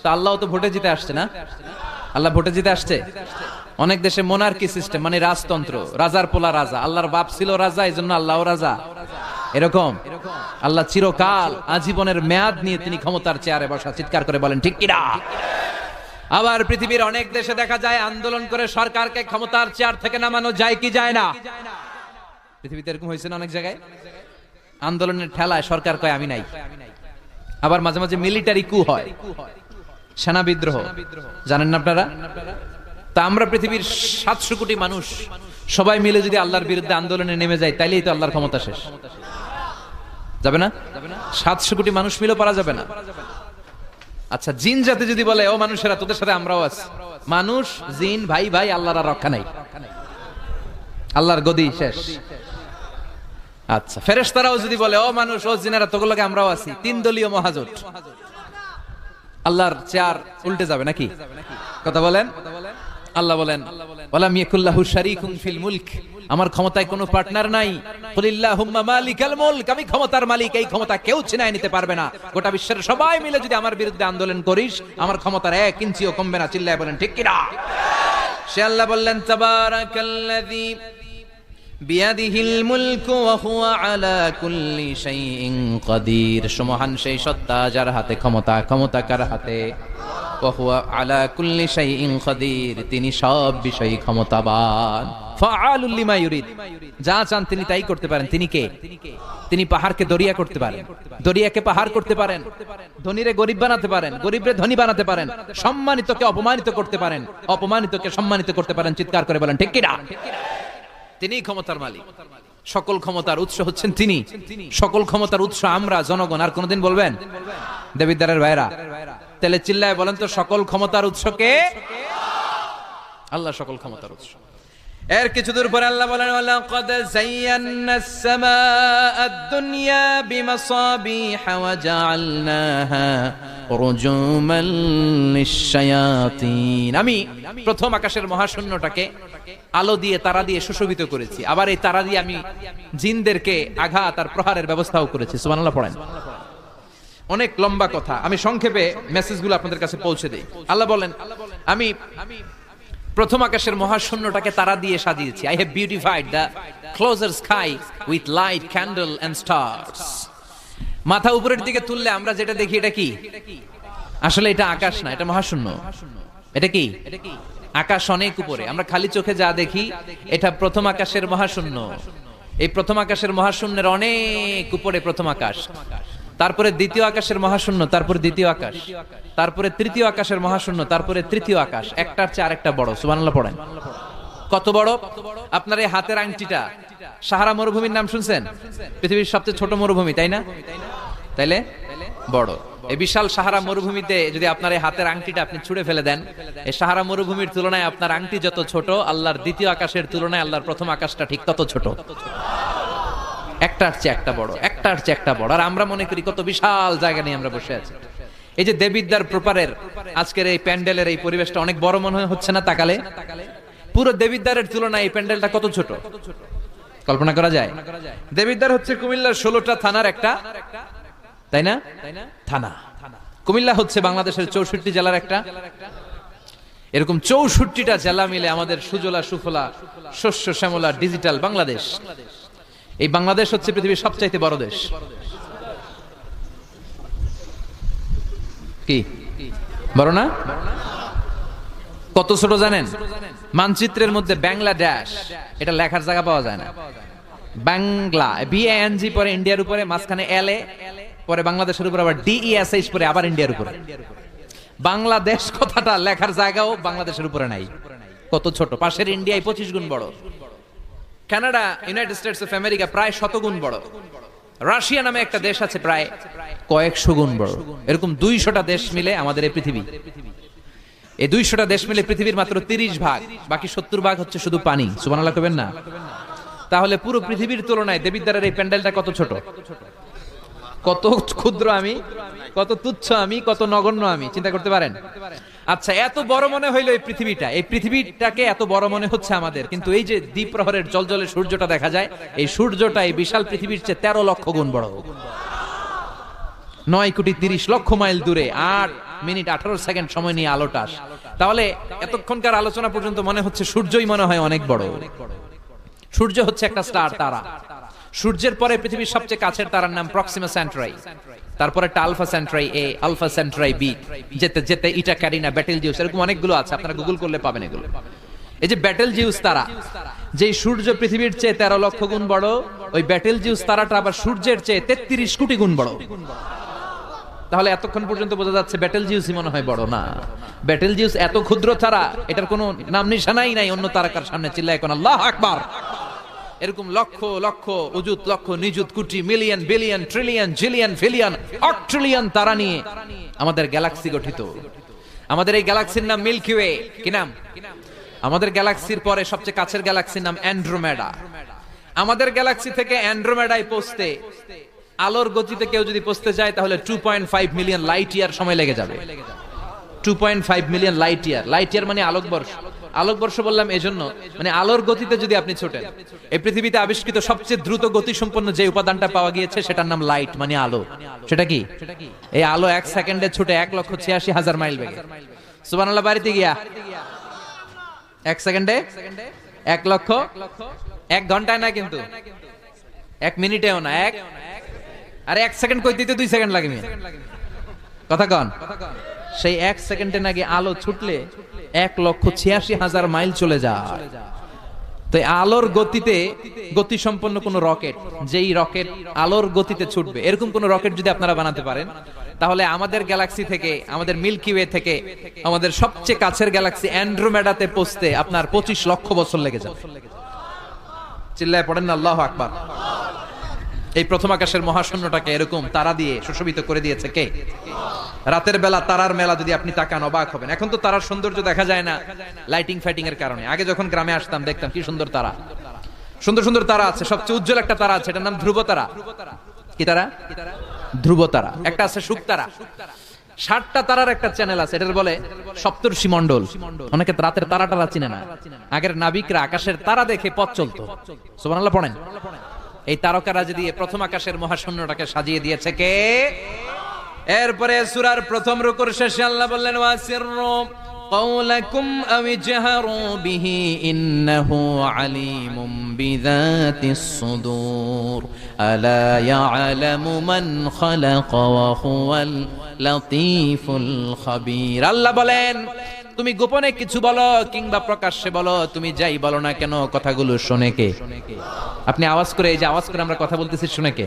তো আল্লাহ তো ভোটে জিতে আসছে না? আল্লাহ ভোটে জিতে আসছে। অনেক দেশে মোনার্কি সিস্টেম, মানে রাজতন্ত্র, রাজার পোলা রাজা, আল্লাহর বাপ ছিল রাজা, এই জন্য আল্লাহও রাজা। এরকম আল্লাহ চিরকাল আজীবনের মেয়াদ নিয়ে তিনি ক্ষমতার চেয়ারে বসা। চিৎকার করে বলেন ঠিক কিনা? আবার পৃথিবীর অনেক দেশে দেখা যায় আন্দোলন করে সরকারকে ক্ষমতার চেয়ার থেকে নামানো যায় কি যায় না? পৃথিবীতে এরকম হয়েছে না অনেক জায়গায়? আন্দোলনের ঠেলায় সরকার কয় আমি নাই। আবার মাঝে মাঝে মিলিটারি কু হয়, সেনা বিদ্রোহ, জানেন না আপনারা? তা আমরা পৃথিবীর 700 কোটি মানুষ সবাই মিলে যদি আল্লাহর বিরুদ্ধে আন্দোলনে নেমে যায়, তাইলেই তো আল্লাহর ক্ষমতা শেষ। যাবে না? 700 কোটি মানুষ মিলে পারা যাবে না। আচ্ছা, জিন জাতি যদি বলে ও মানুষেরা তোদের সাথে আমরাও আছি, মানুষ জিন ভাই ভাই, আল্লাহর আর রক্ষা নাই, আল্লাহর গদি শেষ। আচ্ছা, ফেরেশতারাও যদি বলে ও মানুষ ও জিনেরা তোগুলোকে লগে আমরাও আছি, 3 দলীয় মহাজোট, আল্লাহর চেয়ার উল্টে যাবে নাকি? কথা বলেন। আল্লাহ বলেন ওয়ালাম ইয়াকুল্লাহু শারীকুন ফিল মুলক, আমার ক্ষমতায় কোনো পার্টনার নাই। কুলিল্লাহুম্মা মালিকাল মুলক, আমি ক্ষমতার মালিক, এই ক্ষমতা কেউ ছিনায় নিতে পারবে না। গোটা বিশ্বের সবাই মিলে যদি আমার বিরুদ্ধে আন্দোলন করিস, আমার ক্ষমতার 1 ইঞ্চিও কমবে না। চিল্লায় বলেন ঠিক কিনা? সে আল্লাহ বললেন তাবারাকাল্লাযী বিয়াদিহিল মুলকু ওয়া হুয়া আলা কুল্লি শাইইন কাদির, সুমহান সেই সত্তা যার হাতে ক্ষমতা, ক্ষমতা কার হাতে? ওয়া হুয়া আলা কুল্লি শাইইন কাদির, তিনি সব বিষয়ে ক্ষমতাবান। ফাআলুল লিমা ইউরিদ, যা চান তিনি তাই করতে পারেন। তিনি কে? তিনি পাহাড়কে দরিয়া করতে পারেন, দরিয়াকে পাহাড় করতে পারেন, ধনীরে গরিব বানাতে পারেন, গরিবরে ধনী বানাতে পারেন, সম্মানিতকে অপমানিত করতে পারেন, অপমানিতকে সম্মানিত করতে পারেন। চিৎকার করে বলেন ঠিক কিনা? তিনিই ক্ষমতার মালিক। সকল ক্ষমতার উৎস হচ্ছেন তিনি, সকল ক্ষমতার উৎস আমরা জনগণ। আর কোনদিন বলবেন দেবিদ্বারের ভাইরা? তাহলে চিল্লায় বলেন তো সকল ক্ষমতার উৎস কে? আল্লাহ সকল ক্ষমতার উৎস। এর কিছু দূর পরে আল্লাহ বলেন ওয়ালাকাদ যায়্যানাস সামাআদ দুনিয়া বিমাসাবিহা ওয়া জাআলনাহা রুজুমান লিশ-শায়াতিন, আমি প্রথম আকাশের মহাশূন্যটাকে আলো দিয়ে, তারা দিয়ে সুশোভিত করেছি। আবার এই তারা দিয়ে আমি জিনদেরকে আঘাত আর প্রহারের ব্যবস্থাও করেছি। সুবহানাল্লাহ পড়েন। অনেক লম্বা কথা, আমি সংক্ষেপে মেসেজগুলো আপনাদের কাছে পৌঁছে দেই। আল্লাহ বলেন আমি প্রথম আকাশের মহাশূন্যটাকে তারা দিয়ে সাজিয়েছি। I have beautified the closer sky with light, candle and stars. মাথা উপরের দিকে তুললে আমরা যেটা দেখি এটা কি? আসলে এটা আকাশ না, এটা মহাশূন্য। এটা কি? আকাশ অনেক উপরে, আমরা খালি চোখে যা দেখি এটা প্রথম আকাশের মহাশূন্য। এই প্রথম আকাশের মহাশূন্যের অনেক উপরে প্রথম আকাশ, তারপরে দ্বিতীয় আকাশের মহাশূন্য, তারপরে দ্বিতীয় আকাশ, তারপরে তৃতীয় আকাশের মহাশূন্য, তারপরে তৃতীয় আকাশ, একটার চেয়ে আরেকটা বড়। সুবহানাল্লাহ পড়েন। কত বড়? আপনার এই হাতের আংটিটা, সাহারা মরুভূমির নাম শুনছেন? পৃথিবীর সবচেয়ে ছোট মরুভূমি, তাই না? তাইলে বড়। এই বিশাল সাহারা মরুভূমিতে যদি আপনার এই হাতের আংটিটা আপনি ছুঁড়ে ফেলে দেন, এই সাহারা মরুভূমির তুলনায় আপনার আংটি যত ছোট, আল্লাহর দ্বিতীয় আকাশের তুলনায় আল্লাহর প্রথম আকাশটা ঠিক তত ছোট। একটার চেয়ে একটা বড়, একটার চেয়ে একটা বড়। আর আমরা মনে করি কত বিশাল জায়গা নিয়ে আমরা বসে আছি। এই যে দেবিদ্বার প্রপারের আজকের এই প্যান্ডেলের এই পরিবেশটা অনেক বড় মনে হচ্ছে না তাকালে? পুরো দেবিদ্বারের তুলনায় এই প্যান্ডেলটা কত ছোট কল্পনা করা যায়? দেবিদ্বার হচ্ছে কুমিল্লার 16টা থানার একটা, তাই না? থানা। কুমিল্লা হচ্ছে বাংলাদেশের 64 জেলার একটা। এরকম 64টা জেলা মিলে আমাদের সুজলা সুফলা শস্য শ্যামলা ডিজিটাল বাংলাদেশ। এই বাংলাদেশ হচ্ছে পৃথিবীর সবচাইতে বড় দেশ। কি বড় না? কত ছোট জানেন? মানচিত্রের মধ্যে বাংলাদেশ এটা লেখার জায়গা পাওয়া যায় না। বাংলা BANG পরে ইন্ডিয়ার উপরে, মাঝখানে LA, পরে বাংলাদেশের উপরে আবার DESH পরে আবার ইন্ডিয়ার উপরে। বাংলাদেশ কথাটা লেখার জায়গাও বাংলাদেশের উপরে নাই। কত ছোট! পাশের ইন্ডিয়ায় 25 গুণ বড়, Canada, United states of America প্রায় 100 গুণ বড়, রাশিয়া নামে একটা দেশ আছে প্রায় কয়েকশো গুণ বড়। এরকম 200টা দেশ মিলে আমাদের এই পৃথিবী। এই 200টা দেশ মিলে পৃথিবীর মাত্র 30 ভাগ, বাকি 70 ভাগ হচ্ছে শুধু পানি। সুবহানাল্লাহ কইবেন না? তাহলে পুরো পৃথিবীর তুলনায় দেবিদ্বারের এই প্যান্ডেলটা কত ছোট, কত ক্ষুদ্র আমি, কত তুচ্ছ আমি, কত নগণ্য আমি, চিন্তা করতে পারেন? আচ্ছা, এত বড় মনে হইলো এই পৃথিবীটাকে এত বড় মনে হচ্ছে আমাদের, কিন্তু এই যে দ্বীপ্রহরের জলজলে সূর্যটা দেখা যায়, এই সূর্যটা এই বিশাল পৃথিবীর চেয়ে 13 লক্ষ গুণ বড়। 9,30,00,000 মাইল দূরে 8 মিনিট 18 সেকেন্ড সময় নিয়ে আলোটা আসে। তাহলে এতক্ষণকার আলোচনা পর্যন্ত মনে হচ্ছে সূর্যই মনে হয় অনেক বড়। সূর্য হচ্ছে একটা স্টার, তারা। সূর্যের পরে পৃথিবীর সবচেয়ে কাছের তারার নাম প্রক্সিমা সেন্টরাই, তারপরে একটা আলফা সেন্টরাই এ, আলফা সেন্টরাই বি, যেতে যেতে ইটা ক্যারিনা, ব্যাটেল জিউস, এরকম অনেকগুলো আছে, আপনারা গুগল করলে পাবেন এগুলো। এই যে ব্যাটেল জিউস তারা, যেই সূর্য পৃথিবীর চেয়ে 13 লক্ষ গুণ বড়, ওই ব্যাটেল জিউস তারাটা আবার সূর্যের চেয়ে 33 কোটি গুণ বড়। তাহলে এতক্ষণ পর্যন্ত বোঝা যাচ্ছে ব্যাটেল জিউসই মনে হয় বড় না। ব্যাটেল জিউস এত ক্ষুদ্র তারা, এটার কোনো নাম নিশানাই নাই অন্য তারকার সামনে। চিল্লায় এখন আল্লাহু আকবার। এরকম লক্ষ লক্ষ অযুত লক্ষ নিযুত কোটি million billion trillion zillion pillion অট্রিলিয়ন তারা নিয়ে আমাদের গ্যালাক্সি গঠিত। আমাদের এই গ্যালাক্সির নাম মিল্কি ওয়ে। কি নাম? আমাদের গ্যালাক্সির পরে সবচেয়ে কাছের গ্যালাক্সির নাম অ্যান্ড্রোমেডা। আমাদের গ্যালাক্সি থেকে অ্যান্ড্রোমেডায় পৌঁছতে আলোর গতিতে কেউ যদি পৌঁছতে যায় তাহলে 2.5 মিলিয়ন লাইট ইয়ার সময় লেগে যাবে। 2.5 million light year. Light year মানে আলোকবর্ষ। আলোকবর্ষ বললাম এজন্য, মানে আলোর গতিতে যদি আপনি ছোটেন, এই পৃথিবীতে আবিষ্কৃত সবচেয়ে দ্রুত গতি সম্পন্ন যে উপাদানটা পাওয়া গিয়েছে সেটার নাম লাইট, মানে আলো। সেটা কি? এই আলো 1 সেকেন্ডে ছুটে 1,86,000 মাইল বেগে। সুবহানাল্লাহ। বাড়িতে গিয়া 1 সেকেন্ডে 1 লক্ষ, 1 ঘন্টায় না কিন্তু, 1 মিনিটেও না, আরে 1 সেকেন্ড কইতে 2 সেকেন্ড লাগে। কথা কন। সেই 1 সেকেন্ডে নাকি আলো ছুটলে 1,86,000 মাইল চলে যায়। তো আলোর গতিতে গতি সম্পন্ন কোন রকেট, যেই রকেট আলোর গতিতে ছুটবে, এরকম কোন রকেট যদি আপনারা বানাতে পারেন, তাহলে আমাদের গ্যালাক্সি থেকে, আমাদের মিল্কি ওয়ে থেকে আমাদের সবচেয়ে কাছের গ্যালাক্সি অ্যান্ড্রোমেডাতে পৌঁছতে আপনার 25 লক্ষ বছর লেগে যাবে। চিল্লায় পড়েন না আল্লাহু আকবার। এই প্রথম আকাশের মহাশূন্যটাকে এরকম তারা দিয়ে সুশোভিত করে দিয়েছে কে? রাতের বেলা তারার মেলা যদি আপনি তাকান অবাক হবেন। এখন তো তারার সৌন্দর্য দেখা যায় না লাইটিং ফাইটিং এর কারণে। আগে যখন গ্রামে আসতাম দেখতাম কি সুন্দর তারা, সুন্দর সুন্দর তারা আছে। সবচেয়ে উজ্জ্বল একটা তারা আছে, এটার নাম ধ্রুব তারা। কি তারা? ধ্রুব তারা। একটা আছে শুক তারা। 60টা তারার একটা চ্যানেল আছে, এটার বলে সপ্তর্ষি মণ্ডল। অনেকে রাতের তারাটারা চিনে না। আগের নাবিকরা আকাশের তারা দেখে পথ চলতো। সুবহানাল্লাহ পড়েন। এই তারকারা যদি প্রথম আকাশের মহাশূন্যটাকে সাজিয়ে দিয়েছে কে? এরপরে সূরার প্রথম রুকুর শেষে আল্লাহ বললেন ওয়াসিররু قولكم أو اجهروا به إنه عليم بذات الصدور ألا يعلم من خلق وهو اللطيف الخبير আল্লাহ বলেন তুমি গোপনে কিছু বলো কিংবা প্রকাশ্যে বলো, তুমি যাই বলো না কেন কথাগুলো শোনে কে? আপনি আওয়াজ করে, এই যে আওয়াজ করে আমরা কথা বলতেছি, শুনে কে?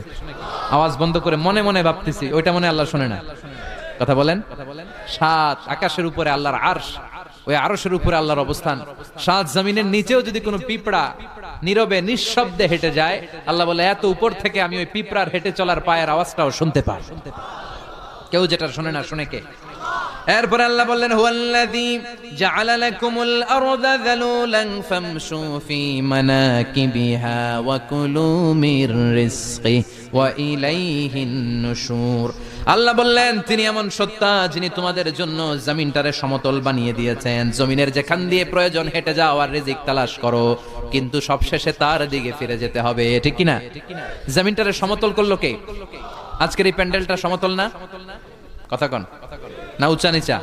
আওয়াজ বন্ধ করে মনে মনে ভাবতেছি, ওইটা মনে আল্লাহ শোনে না? কথা বলেন। 7 আকাশের উপরে আল্লাহর আরশ, ওই আরশের উপরে আল্লাহর অবস্থান। 7 জমিনের নিচেও যদি কোনো পিঁপড়া নীরবে নিঃশব্দে হেঁটে যায়, আল্লাহ বলে এত উপর থেকে আমি ওই পিঁপড়ার হেঁটে চলার পায়ের আওয়াজটাও শুনতে পাই। কেউ যেটা শোনে না, শুনে কে? এরপর আল্লাহ বললেন হুয়াল্লাযী জাআলা লাকুমুল আরদা যালুলান ফামশু ফি মানাকিবিহা ওয়া কুলু মির রিজকি ওয়া ইলাইহিন নুশুর। আল্লাহ বললেন তিনি এমন সত্তা যিনি তোমাদের জন্য জমিনটারে সমতল বানিয়ে দিয়েছেন। জমিনের যেখান দিয়ে প্রয়োজন হেঁটে যাও আর রিজিক তালাশ করো, কিন্তু সবশেষে তার দিকে ফিরে যেতে হবে। ঠিক কি না? জমিনটারে সমতল করলো কে? আজকের এই প্যান্ডেলটা সমতল না? কথা কন। না উঁচা নিচা?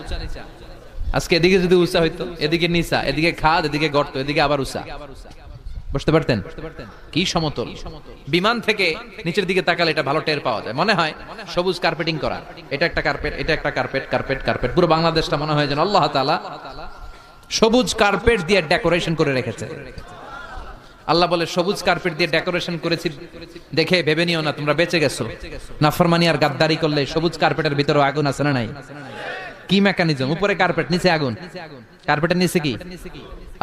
আজকে এদিকে যদি উঁচা হইতো, এদিকে নিচা, এদিকে খাদ, এদিকে গর্ত, এদিকে আবার উঁচা, বসতে পারতেন? কি সমতল! বিমান থেকে নিচের দিকে তাকালে এটা ভালো টের পাওয়া যায়। মনে হয় সবুজ কার্পেটিং করা, এটা একটা কার্পেট, এটা একটা কার্পেট, কার্পেট কার্পেট। পুরো বাংলাদেশটা মনে হয় যেন আল্লাহ তাআলা সবুজ কার্পেট দিয়ে ডেকোরেশন করে রেখেছে। আল্লাহ বলে সবুজ কার্পেট দিয়ে ডেকোরেশন করেছি দেখে ভেবে নিও না তোমরা বেঁচে গেছো। নাফরমানি আর গাদ্দারি করলে সবুজ কার্পেটের ভিতরে আগুন আছে না নাই? কি মেকানিজম? উপরে কার্পেট, নিচে আগুন। কার্পেটের নিচে কি?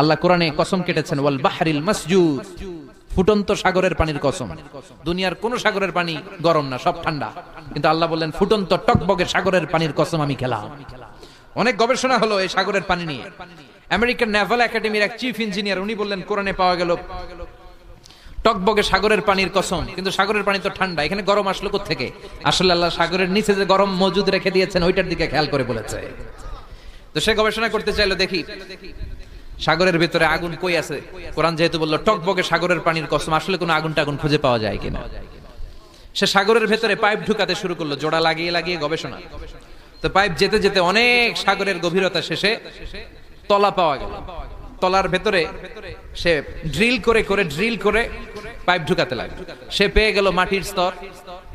আল্লাহ কোরআনে কসম কেটেছেন ওয়াল বাহরিল মাসজুদ, ফুটন্ত সাগরের পানির কসম। দুনিয়ার কোন সাগরের পানি গরম না, সব ঠান্ডা, কিন্তু আল্লাহ বললেন ফুটন্ত টকবগে সাগরের পানির কসম আমি খেলাম। অনেক গবেষণা হলো এই সাগরের পানি নিয়ে। আমেরিকান নেভাল একাডেমির এক চিফ ইঞ্জিনিয়ার উনি বললেন কোরআনে পাওয়া গেল টকবগে সাগরের পানির কসম, কিন্তু সাগরের পানি তো ঠান্ডা, এখানে গরম আসলো কোত্থেকে? আসলে আল্লাহ সাগরের নিচে যে গরম মজুদ রেখে দিয়েছেন ওইটার দিকে খেয়াল করে বলেছে। তো সে গবেষণা করতে চাইলো, দেখি সাগরের ভিতরে আগুন কই আছে। কোরআন যেহেতু বললো টকবকে সাগরের পানির কসম, আসলে কোনো আগুন টাগুন খুঁজে পাওয়া যায় কিনা। সে সাগরের ভেতরে পাইপ ঢুকাতে শুরু করলো, জোড়া লাগিয়ে লাগিয়ে গবেষণা। তো পাইপ যেতে যেতে অনেক সাগরের গভীরতা শেষে তলা পাওয়া গেল। তলার ভেতরে সে ড্রিল করে পাইপ ঢুকাতে লাগলো। সে পেয়ে গেল মাটির স্তর,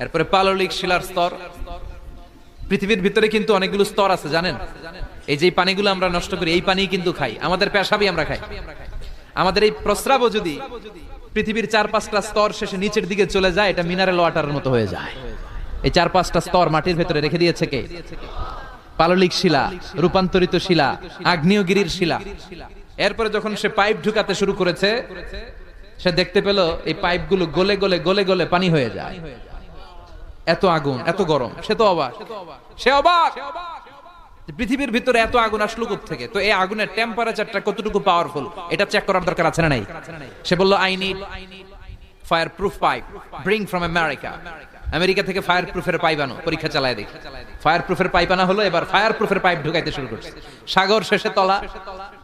এরপরে পাললিক শিলার স্তর। পৃথিবীর ভিতরে কিন্তু অনেকগুলো স্তর আছে জানেন। এই যে পানিগুলো আমরা নষ্ট করি, এই পানি কিন্তু খাই, আমাদের পেশাবই আমরা খাই। আমাদের এই প্রস্রাবও যদি পৃথিবীর 4-5টা স্তর শেষে নিচের দিকে চলে যায়, এটা মিনারেল ওয়াটারের মতো হয়ে যায়। এই 4-5টা স্তর মাটির ভেতরে রেখে দিয়েছে কে? পাললিক শিলা, রূপান্তরিত শিলা, আগ্নেয়গিরির শিলা। এরপরে যখন সে পাইপ ঢুকাতে শুরু করেছে, সে দেখতে পেল এই পাইপগুলো গলে গলে পানি হয়ে যায়। এত আগুন, এত গরম। সে তো অবাক, সে অবাক পৃথিবীর ভিতরে এত আগুন আসলো কোত্থেকে। তো এই আগুনের টেম্পারেচারটা কতটুকু পাওয়ারফুল এটা চেক করার দরকার আছে না নাই? সে বলল, I need fire proof pipe, bring from America. America থেকে ফায়ার প্রুফের পাইপ আনো, পরীক্ষা চালায় দেখি। ফায়ার প্রুফের পাইপ আনা হলো, এবার ফায়ার প্রুফের পাইপ ঢুকাইতে শুরু করছে। সাগর শেষে তলা,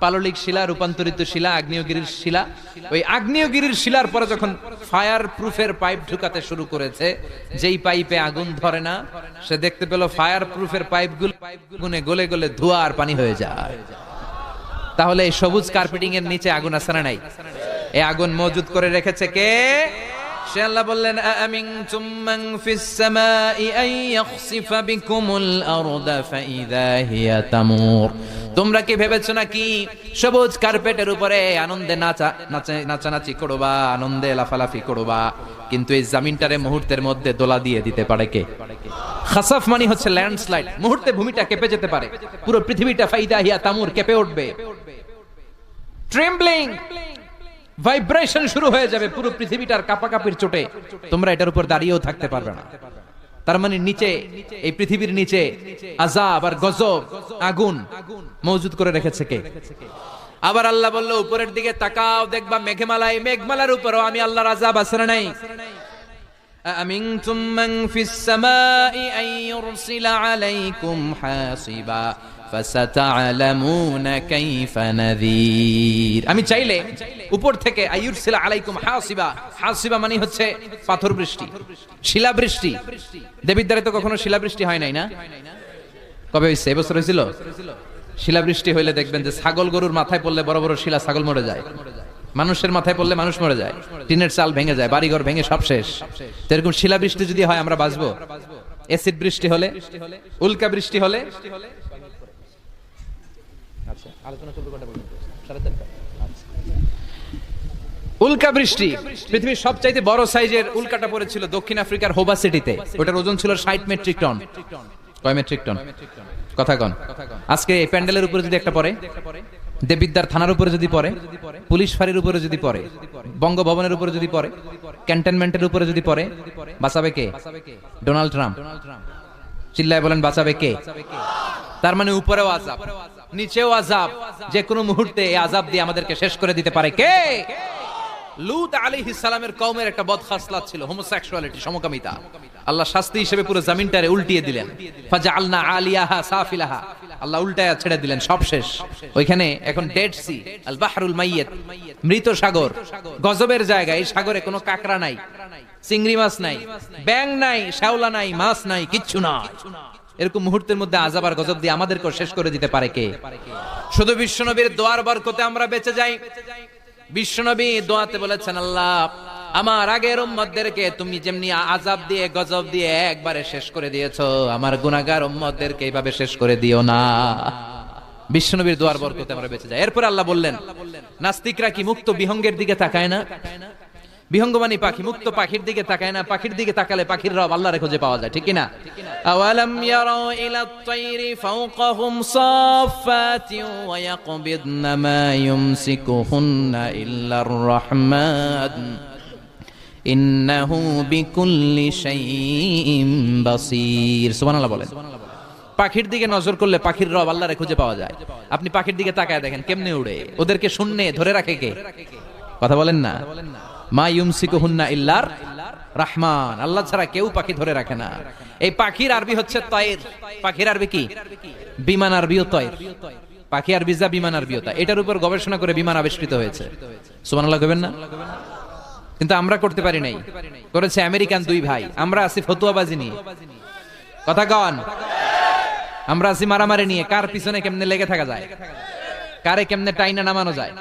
পাললিক শিলা, রূপান্তরিত শিলা, আগ্নেয়গিরির শিলা। ওই আগ্নেয়গিরির শিলার পরে যখন ফায়ার প্রুফের পাইপ ঢুকাতে শুরু করেছে, যেই পাইপে আগুন ধরে না, সে দেখতে পেল ফায়ার প্রুফের পাইপগুলো গলে গলে ধোঁয়া আর পানি হয়ে যায়। তাহলে এই সবুজ কার্পেটিং এর নিচে আগুন আছে না নাই? এই আগুন মজুদ করে রেখেছে কে? সে আল্লাহ বললেন, আমিনতুম মান ফিস সামাই আন ইয়াখসিফা বিকুমুল আরদা ফাইযা হিয়া তামুর। তোমরা কি ভেবেছো নাকি সবুজ কার্পেটের উপরে আনন্দে নাচানাচি করবা, আনন্দে লাফালাফি করবা, কিন্তু এই জমিনটারে মুহূর্তের মধ্যে দোলা দিয়ে দিতে পারে কে? খাসাফ মানে হচ্ছে ল্যান্ডস্লাইড, মুহূর্তে ভূমিটা কেঁপে যেতে পারে, পুরো পৃথিবীটা ফাইদা হিয়া তামুর কেঁপে উঠবে, ট্রেম্বলিং, ভাইব্রেশন শুরু হয়ে যাবে পুরো পৃথিবীটার কাঁপাকাঁপির চোটে। তোমরা এটার উপর দাঁড়িয়েও থাকতে পারবে না। তার মানে নিচে, এই পৃথিবীর নিচে আযাব আর গজব, আগুন মজুদ করে রেখেছে কে? আবার আল্লাহ বলল, উপরের দিকে তাকাও, দেখবা মেঘমালায়, মেঘমালার উপরও আমি আল্লাহর আযাব আছে না নাই? আমিনতুম মান ফিস সামাই আন ইউরসিলা আলাইকুম হাসিবা ফাসাতা'লামুনা কাইফা নাযীর। আমি চাইলে উপর থেকে আইয়ুরসিলা আলাইকুম হাসিবা, হাসিবা মানে হচ্ছে পাথর বৃষ্টি, শিলা বৃষ্টি। দেবিদ্বারে তো কখনো শিলা বৃষ্টি হয় নাই না? কবে হইছে? এবছর হয়েছিল। শিলা বৃষ্টি হইলে দেখবেন যে ছাগল গরুর মাথায় পড়লে বড় বড় শিলা, ছাগল মরে যায়। মানুষের মাথায় পড়লে মানুষ মরে যায়, টিনের চাল ভেঙে যায়, বাড়িঘর ভেঙে সব শেষ। তো এরকম শিলা বৃষ্টি যদি হয় আমরা বাঁচবো? অ্যাসিড বৃষ্টি হলে, উল্কা বৃষ্টি হলে, উল্কা বৃষ্টি। পৃথিবীর সবচাইতে বড় সাইজের উল্কাটা পড়েছিল দক্ষিণ আফ্রিকার হোবা সিটিতে। ওটার ওজন ছিল 60 মেট্রিক টন। কয় মেট্রিক টন? কথা কন। আজকে এই প্যান্ডেলের উপরে যদি একটা পড়ে, দেবিদ্বার থানার উপরে যদি পড়ে, পুলিশ ফাঁড়ির উপরে যদি পড়ে, বঙ্গভবনের উপরে যদি পড়ে, ক্যান্টনমেন্টের উপরে যদি পড়ে, বাঁচাবে কে? Donald Trump. চিল্লায় বলেন, বাঁচাবে কে? তার মানে উপরেও আযাব, নিচেও আযাব, যে কোনো মুহূর্তে এই আযাব দিয়ে আমাদেরকে শেষ করে দিতে পারে কে? লূত আলাইহিস সালামের কওমের একটা বদখাসলাত ছিল হোমোসেক্সুয়ালিটি, সমকামিতা। আল্লাহ শাস্তি হিসেবে পুরো জমিনটারে উল্টিয়ে দিলেন। ফাজআলনা আলিয়াহা সাফিলাহা, আল্লাহ উল্টায়া ছেড়ে দিলেন, সব শেষ। ওইখানে এখন ডেড সি, আল বাহরুল মাইয়িত, মৃত সাগর, গজবের জায়গা। এই সাগরে কোনো কাকড়া নাই, চিংড়ি মাছ নাই, ব্যাঙ নাই, শ্যাওলা নাই, মাছ নাই, কিচ্ছু না। এরকম মুহূর্তের মধ্যে আযাব আর গজব দিয়ে আমাদেরকে শেষ করে দিতে পারে কে? শুধু বিশ্বনবীর দোয়ার বরকতে আমরা বেঁচে যাই। বিশ্বনবী দোয়াতে বলেছেন, আল্লাহ আমার আগের উম্মতদেরকে তুমি যেমনি আযাব দিয়ে গজব দিয়ে একবারে শেষ করে দিয়েছো, আমার গুনাহগার উম্মতদেরকে এইভাবে শেষ করে দিও না। বিশ্বনবীর দোয়ার বরকতে আমরা বেঁচে যাই। এরপর আল্লাহ বললেন, নাস্তিকরা কি মুক্ত বিহঙ্গের দিকে তাকায় না? বিহঙ্গমানি পাখি, মুক্ত পাখির দিকে তাকায় না? পাখির দিকে তাকালে পাখির রব আল্লাহরে খুঁজে পাওয়া যায়, ঠিক কি না? আওয়ালাম ইয়ারাউ ইলাত তায়রি ফাওকাহুম সাফাতিন ওয়া ইয়াকবিদনা মা ইউমসিকুহুন্না ইল্লার রাহমান ইন্নাহু বিকুল্লি শাইইন বাসীর। সুবহানাল্লাহ বলেন। পাখির দিকে নজর করলে পাখির রব আল্লাহরে খুঁজে পাওয়া যায়। আপনি পাখির দিকে তাকায় দেখেন কেমনে উড়ে, ওদেরকে শূন্যে ধরে রাখে কে? কথা বলেন না। মা ইউমসিকুহুন্না ইল্লার রাহমান, আল্লাহ ছাড়া কেউ পাখি ধরে রাখে না। এই পাখির আরবি হচ্ছে তয়ের। পাখির আরবি কি? বিমান আরবিও তয়ের। পাখি আরবি যা, বিমান আরবিও তা। এটার উপর গবেষণা করে বিমান আবিষ্কৃত হয়েছে। সুবহানাল্লাহ কইবেন না? কিন্তু আমরা করতে পারি নাই, করেছে আমেরিকান দুই ভাই। আমরা আছি ফতুয়াবাজি নিয়ে, কথা কন। আমরা আছি মারামারি নিয়ে, কার পিছনে কেমনে লেগে থাকা যায়, কারে কেমনে টাইনা নামানো যায়।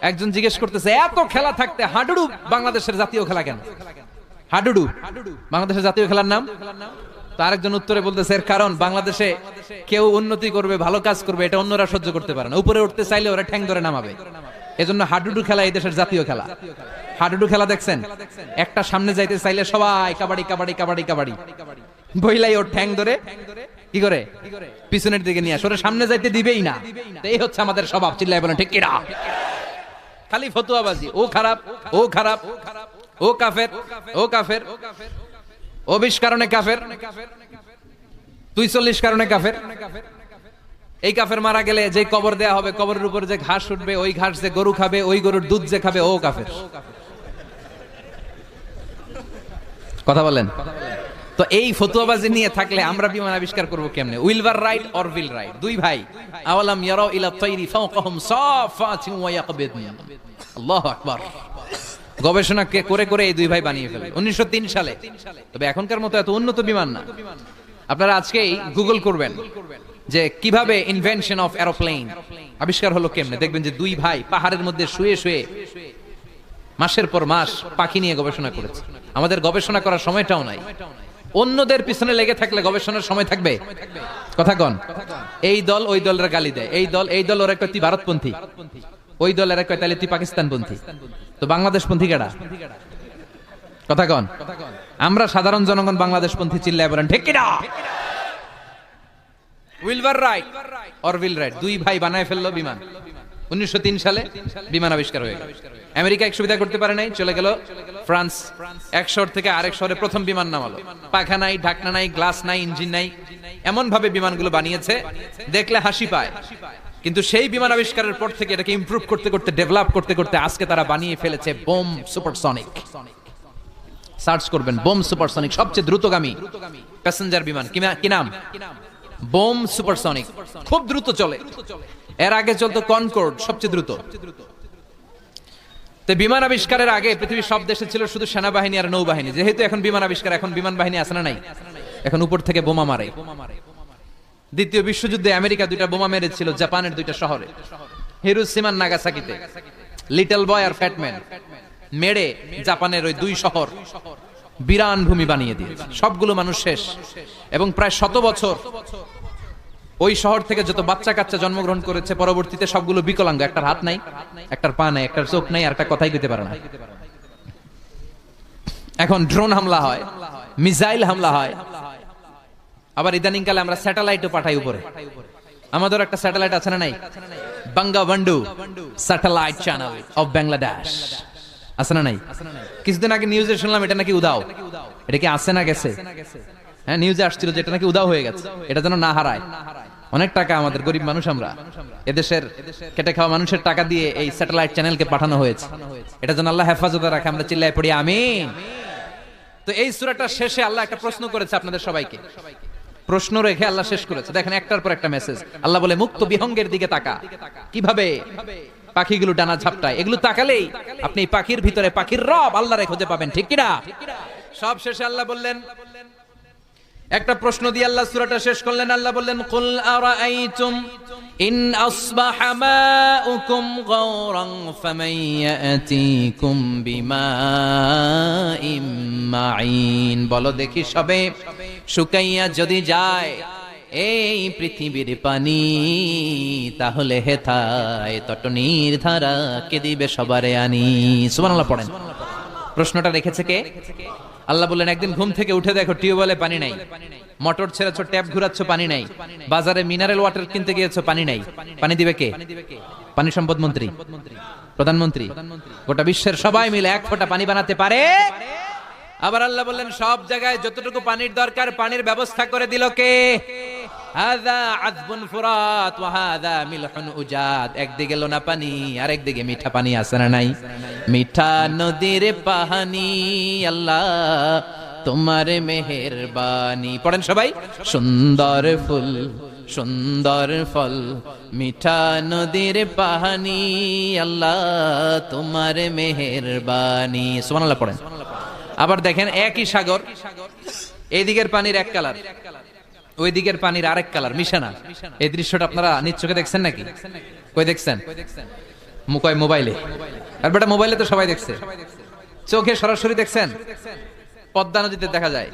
একজন জিজ্ঞেস করতেছে, এত খেলা থাকতে হাডুডু বাংলাদেশের জাতীয় খেলা কেন? হাডুডু বাংলাদেশের জাতীয় খেলার নাম? তো আরেকজন উত্তরে বলতেছে, এর কারণ বাংলাদেশে কেউ উন্নতি করবে, ভালো কাজ করবে, এটা অন্যরা সহ্য করতে পারে না। উপরে উঠতে চাইলে ওরা ঠ্যাং ধরে নামাবে। এজন্য হাডুডু খেলা এই দেশের জাতীয় খেলা। হাডুডু খেলা দেখছেন? একটা সামনে যাইতে চাইলে সবাই কাবাডি কাবাডি কাবাডি কাবাডি বইলাই ওর ঠ্যাং ধরে কি করে পিছনের দিকে নিয়ে আসে, ওরা সামনে যাইতে দিবেই না। এই হচ্ছে আমাদের স্বভাব। চিল্লায় বলেন ঠিক কিনা? খালি ফতুয়াবাজি, ও খারাপ, ও খারাপ, ও কাফের, ও কাফের, ও 20 কারণে কাফের, তুই 40 কারণে কাফের। এই কাফের মারা গেলে যে কবর দেয়া হবে, কবরের উপর যে ঘাস উঠবে, ওই ঘাস যে গরু খাবে, ওই গরুর দুধ যে খাবে, ও কাফের। কথা বলেন। তো এই ফতুয়াবাজি নিয়ে থাকলে আমরা বিমান আবিষ্কার করব কেমনে? উইলভার রাইট অর উইল রাইট? দুই ভাই, আওয়ালাম ইয়ারাউ ইলা তাইরি ফাওকাহুম সাফাতিন ওয়া ইয়াকবিদুন। আল্লাহু আকবার। গবেষণা করে করে এই দুই ভাই বানিয়ে ফেলে 1903 সালে। তবে এখনকার মতো এত উন্নত বিমান না। আপনারা আজকেই গুগল করবেন যে কিভাবে ইনভেনশন অফ এরোপ্লেন আবিষ্কার হলো কেমনে, দেখবেন যে দুই ভাই পাহাড়ের মধ্যে শুয়ে শুয়ে মাসের পর মাস পাখি নিয়ে গবেষণা করেছে। আমাদের গবেষণা করার সময়টাও নাই। অন্যদের পিছনে লেগে থাকলে গবেষণার সময় থাকবে? কথা কন। এই দল ওই দলের গালি দেয়, এই দল ওরা কয় তুই ভারতপন্থী, ওই দলের কয় তাহলে তুই পাকিস্তানপন্থী। তো বাংলাদেশপন্থী কেডা? কথা কন। আমরা সাধারণ জনগণ বাংলাদেশপন্থী। চিল্লায় বলেন ঠিক কিনা? উইলভার রাইট অর উইল রাইট? দুই ভাই বানায় ফেললো বিমান। 1903 সালে বিমান আবিষ্কার হয়ে গেল। আমেরিকা এক সুবিধা করতে পারে নাই, চলে গেল ফ্রান্স। এক শহর থেকে আরেক শহরে প্রথম বিমান নামালো। পাখা নাই, ঢাকনা নাই, গ্লাস নাই, ইঞ্জিন নাই, এমন ভাবে বিমানগুলো বানিয়েছে দেখলে হাসি পায়। কিন্তু সেই বিমান আবিষ্কারের পর থেকে এটাকে ইমপ্রুভ করতে করতে, ডেভেলপ করতে করতে আজকে তারা বানিয়ে ফেলেছে বোম সুপারসনিক। সার্চ করবেন বোম সুপারসনিক, সবচেয়ে দ্রুতগামী প্যাসেঞ্জার বিমান। কি নাম? Bomb supersonic. খুব দ্রুত চলে। এর আগে চলতো কনকর্ড, সবচেয়ে দ্রুত। তো বিমান আবিষ্কারের আগে পৃথিবীর সব দেশে ছিল শুধু সেনাবাহিনী আর নৌবাহিনী। যেহেতু এখন বিমান আবিষ্কার, এখন বিমান বাহিনী আছে না নাই? এখন উপর থেকে বোমা মারে। দ্বিতীয় বিশ্বযুদ্ধে আমেরিকা 2টা বোমা মেরেছিল জাপানের 2টা শহরে, হিরোশিমা নাগাসাকিতে। লিটল বয় আর ফ্যাটম্যান মেরে জাপানের ওই 2 শহর বিরান ভূমি বানিয়ে দিয়েছে। সবগুলো মানুষ শেষ। এবং প্রায় 100 বছর ওই শহর থেকে যত বাচ্চা কাচ্চা জন্মগ্রহণ করেছে পরবর্তীতে সবগুলো বিকলাঙ্গ। একটার হাত নাই, একটার পা নাই, একটার চোখ নাই, আর একটা কথাই কইতে পারে না। এখন ড্রোন হামলা হয়, মিসাইল হামলা হয়, আবার ইদানিং কালে আমরা স্যাটেলাইটও পাঠাই উপরে। আমাদের একটা স্যাটেলাইট আছে না নাই? বাঙ্গাবন্ধু স্যাটেলাইট চ্যানেল অফ বাংলাদেশ আছে না নাই? কিছুদিন আগে নিউজে শুনলাম এটা নাকি উদাও। এটা কি আছে না গেছে? হ্যাঁ, নিউজে আসছিল যে এটা নাকি উদাও হয়ে গেছে। এটা যেন না হারায়। অনেক টাকা, আমাদের গরিব মানুষ, আমরা এদেশের কেটে খাওয়া মানুষের টাকা দিয়ে এই স্যাটেলাইট চ্যানেলকে পাঠানো হয়েছে। এটা যেন আল্লাহ হেফাজতে রাখে। আমরা চিল্লায় পড়ি আমিন। তো এই সূরাটা শেষে আল্লাহ একটা প্রশ্ন করেছে আপনাদের সবাইকে। প্রশ্ন রেখে আল্লাহ শেষ করেছে। দেখেন একটার পর একটা মেসেজ। আল্লাহ বলে মুক্ত বিহঙ্গের দিকে তাকা। কিভাবে পাখিগুলো ডানা ঝাপটায়, এগুলো তাকালেই আপনি পাখির ভিতরে পাখির রব আল্লাহরে খুঁজে পাবেন। ঠিক কিনা? সব শেষে আল্লাহ বললেন, একটা প্রশ্ন দিয়ে আল্লাহ সূরাটা শেষ করলেন। আল্লাহ বললেন, কুল আরাআইতুম ইন আসবাহা মাউকুম গাওরান ফামান ইয়াতিকুম বিমাইম মাইন। বলো দেখি সবে শুকাইয়া যদি যায় এই পৃথিবীর পানি, তাহলে হেথায় তটনির ধারা কে দিবে সবারে আনি। সুবহানাল্লাহ পড়েন। প্রশ্নটা রেখেছে কে? আল্লাহ বললেন, একদিন ঘুম থেকে উঠে দেখো টিউবওয়েলে পানি নাই, মোটর ছেড়েছ, ট্যাপ ঘুরাচ্ছ, পানি নাই, বাজারে মিনারেল ওয়াটার কিনতে গিয়েছো, পানি নাই। পানি দিবে কে? পানি সম্পদ মন্ত্রী, প্রধানমন্ত্রী, গোটা বিশ্বের সবাই মিলে 1 ফোঁটা পানি বানাতে পারে? আবার আল্লাহ বললেন, সব জায়গায় যতটুকু পানির দরকার পানির ব্যবস্থা করে দিল কে? হাযা আযবুন ফুরাত ওয়া হাযা মিলহুন উজাদ, একদিকে লোনা পানি আর একদিকে মিঠা পানি আছে না নাই? মিঠা নদীর পানি আল্লাহ তোমার মেহেরবানি। পড়েন সবাই, সুন্দর ফুল সুন্দর ফল মিঠা নদীর পানি আল্লাহ তোমার মেহেরবানি। সুবহানাল্লাহ পড়েন। আবার দেখেন একই সাগর, এই দিকের পানির এক কালার, ওই দিকের পানির আরেক কালার, মিশানা। এই দৃশ্যটা আপনারা নিজ চোখে দেখছেন নাকি? কই দেখছেন? কয় মোবাইলে? আর বেটা মোবাইলে তো সবাই দেখছে, চোখে সরাসরি দেখছেন? পদ্মা নদীতে দেখা যায়।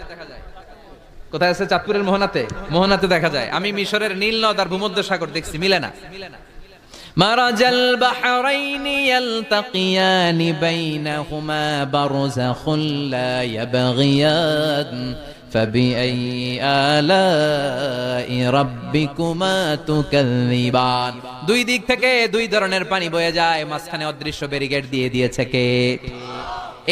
কোথায় আছে? চাঁদপুরের মোহনাতে, মোহনাতে দেখা যায়। আমি মিশরের নীল নদ আর ভূমধ্য সাগর দেখছি, মিলে না। মারাজাল বাহরাইনি ইয়ালতাকিয়ানি বাইনাহুমা বারযাখুন লা ইয়াবগিয়ান ফাবিআই আলাই রাব্বিকুমা তুকাযযিবান। দুই দিক থেকে দুই ধরনের পানি বয়ে যায়, মাঝখানে অদৃশ্য ব্যারিকেড দিয়ে দিয়েছে কে?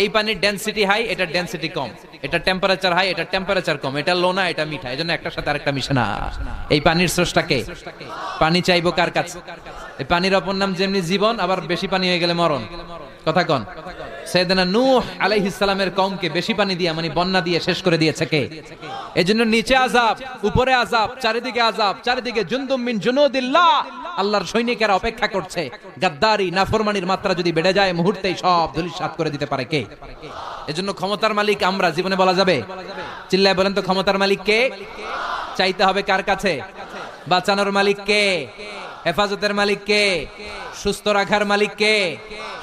এই পানির ডেনসিটি হাই, এটা ডেনসিটি কম, এটা টেম্পারেচার হাই, এটা টেম্পারেচার কম, এটা লোনা, এটা মিঠা, এজন্য একটার সাথে আরেকটা মিশে না। এই পানির স্রষ্টা কে? পানি চাইবো কার কাছে? এই পানির অপর নাম যেমনি জীবন, আবার বেশি পানি হয়ে গেলে মরণ। কথা কন। সাইয়েদনা নূহ আলাইহিস সালামের কওমকে বেশি পানি দিয়ে মানে বন্যা দিয়ে শেষ করে দিয়েছে কে? এজন্য নিচে আযাব, উপরে আযাব, চারিদিকে আযাব, চারিদিকে জুনদুম মিন জুনুদিল্লাহ, আল্লাহর সৈনিকেরা অপেক্ষা করছে। গাদ্দারি নাফরমানির মাত্রা যদি বেড়ে যায় মুহূর্তেই সব ধূলিসাৎ করে দিতে পারে কে? এজন্য ক্ষমতার মালিক আমরা, জীবনে বলা যাবে? চিল্লায় বলেন তো, ক্ষমতার মালিক কে? চাইতে হবে কার কাছে? বাঁচানোর মালিক কে? হেফাজতের মালিক কে? সুস্থ রাখার মালিক কে?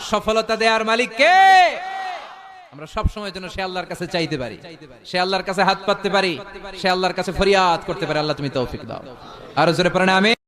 সফলতা দেওয়ার মালিক কে? আমরা সব সময়ের জন্য সে আল্লাহর কাছে চাইতে পারি, সে আল্লাহর কাছে হাত পাততে পারি, সে আল্লাহর কাছে ফরিয়াদ করতে পারি, আল্লাহ তুমি তৌফিক দাও। আরো জোরে পড়েন আমিন।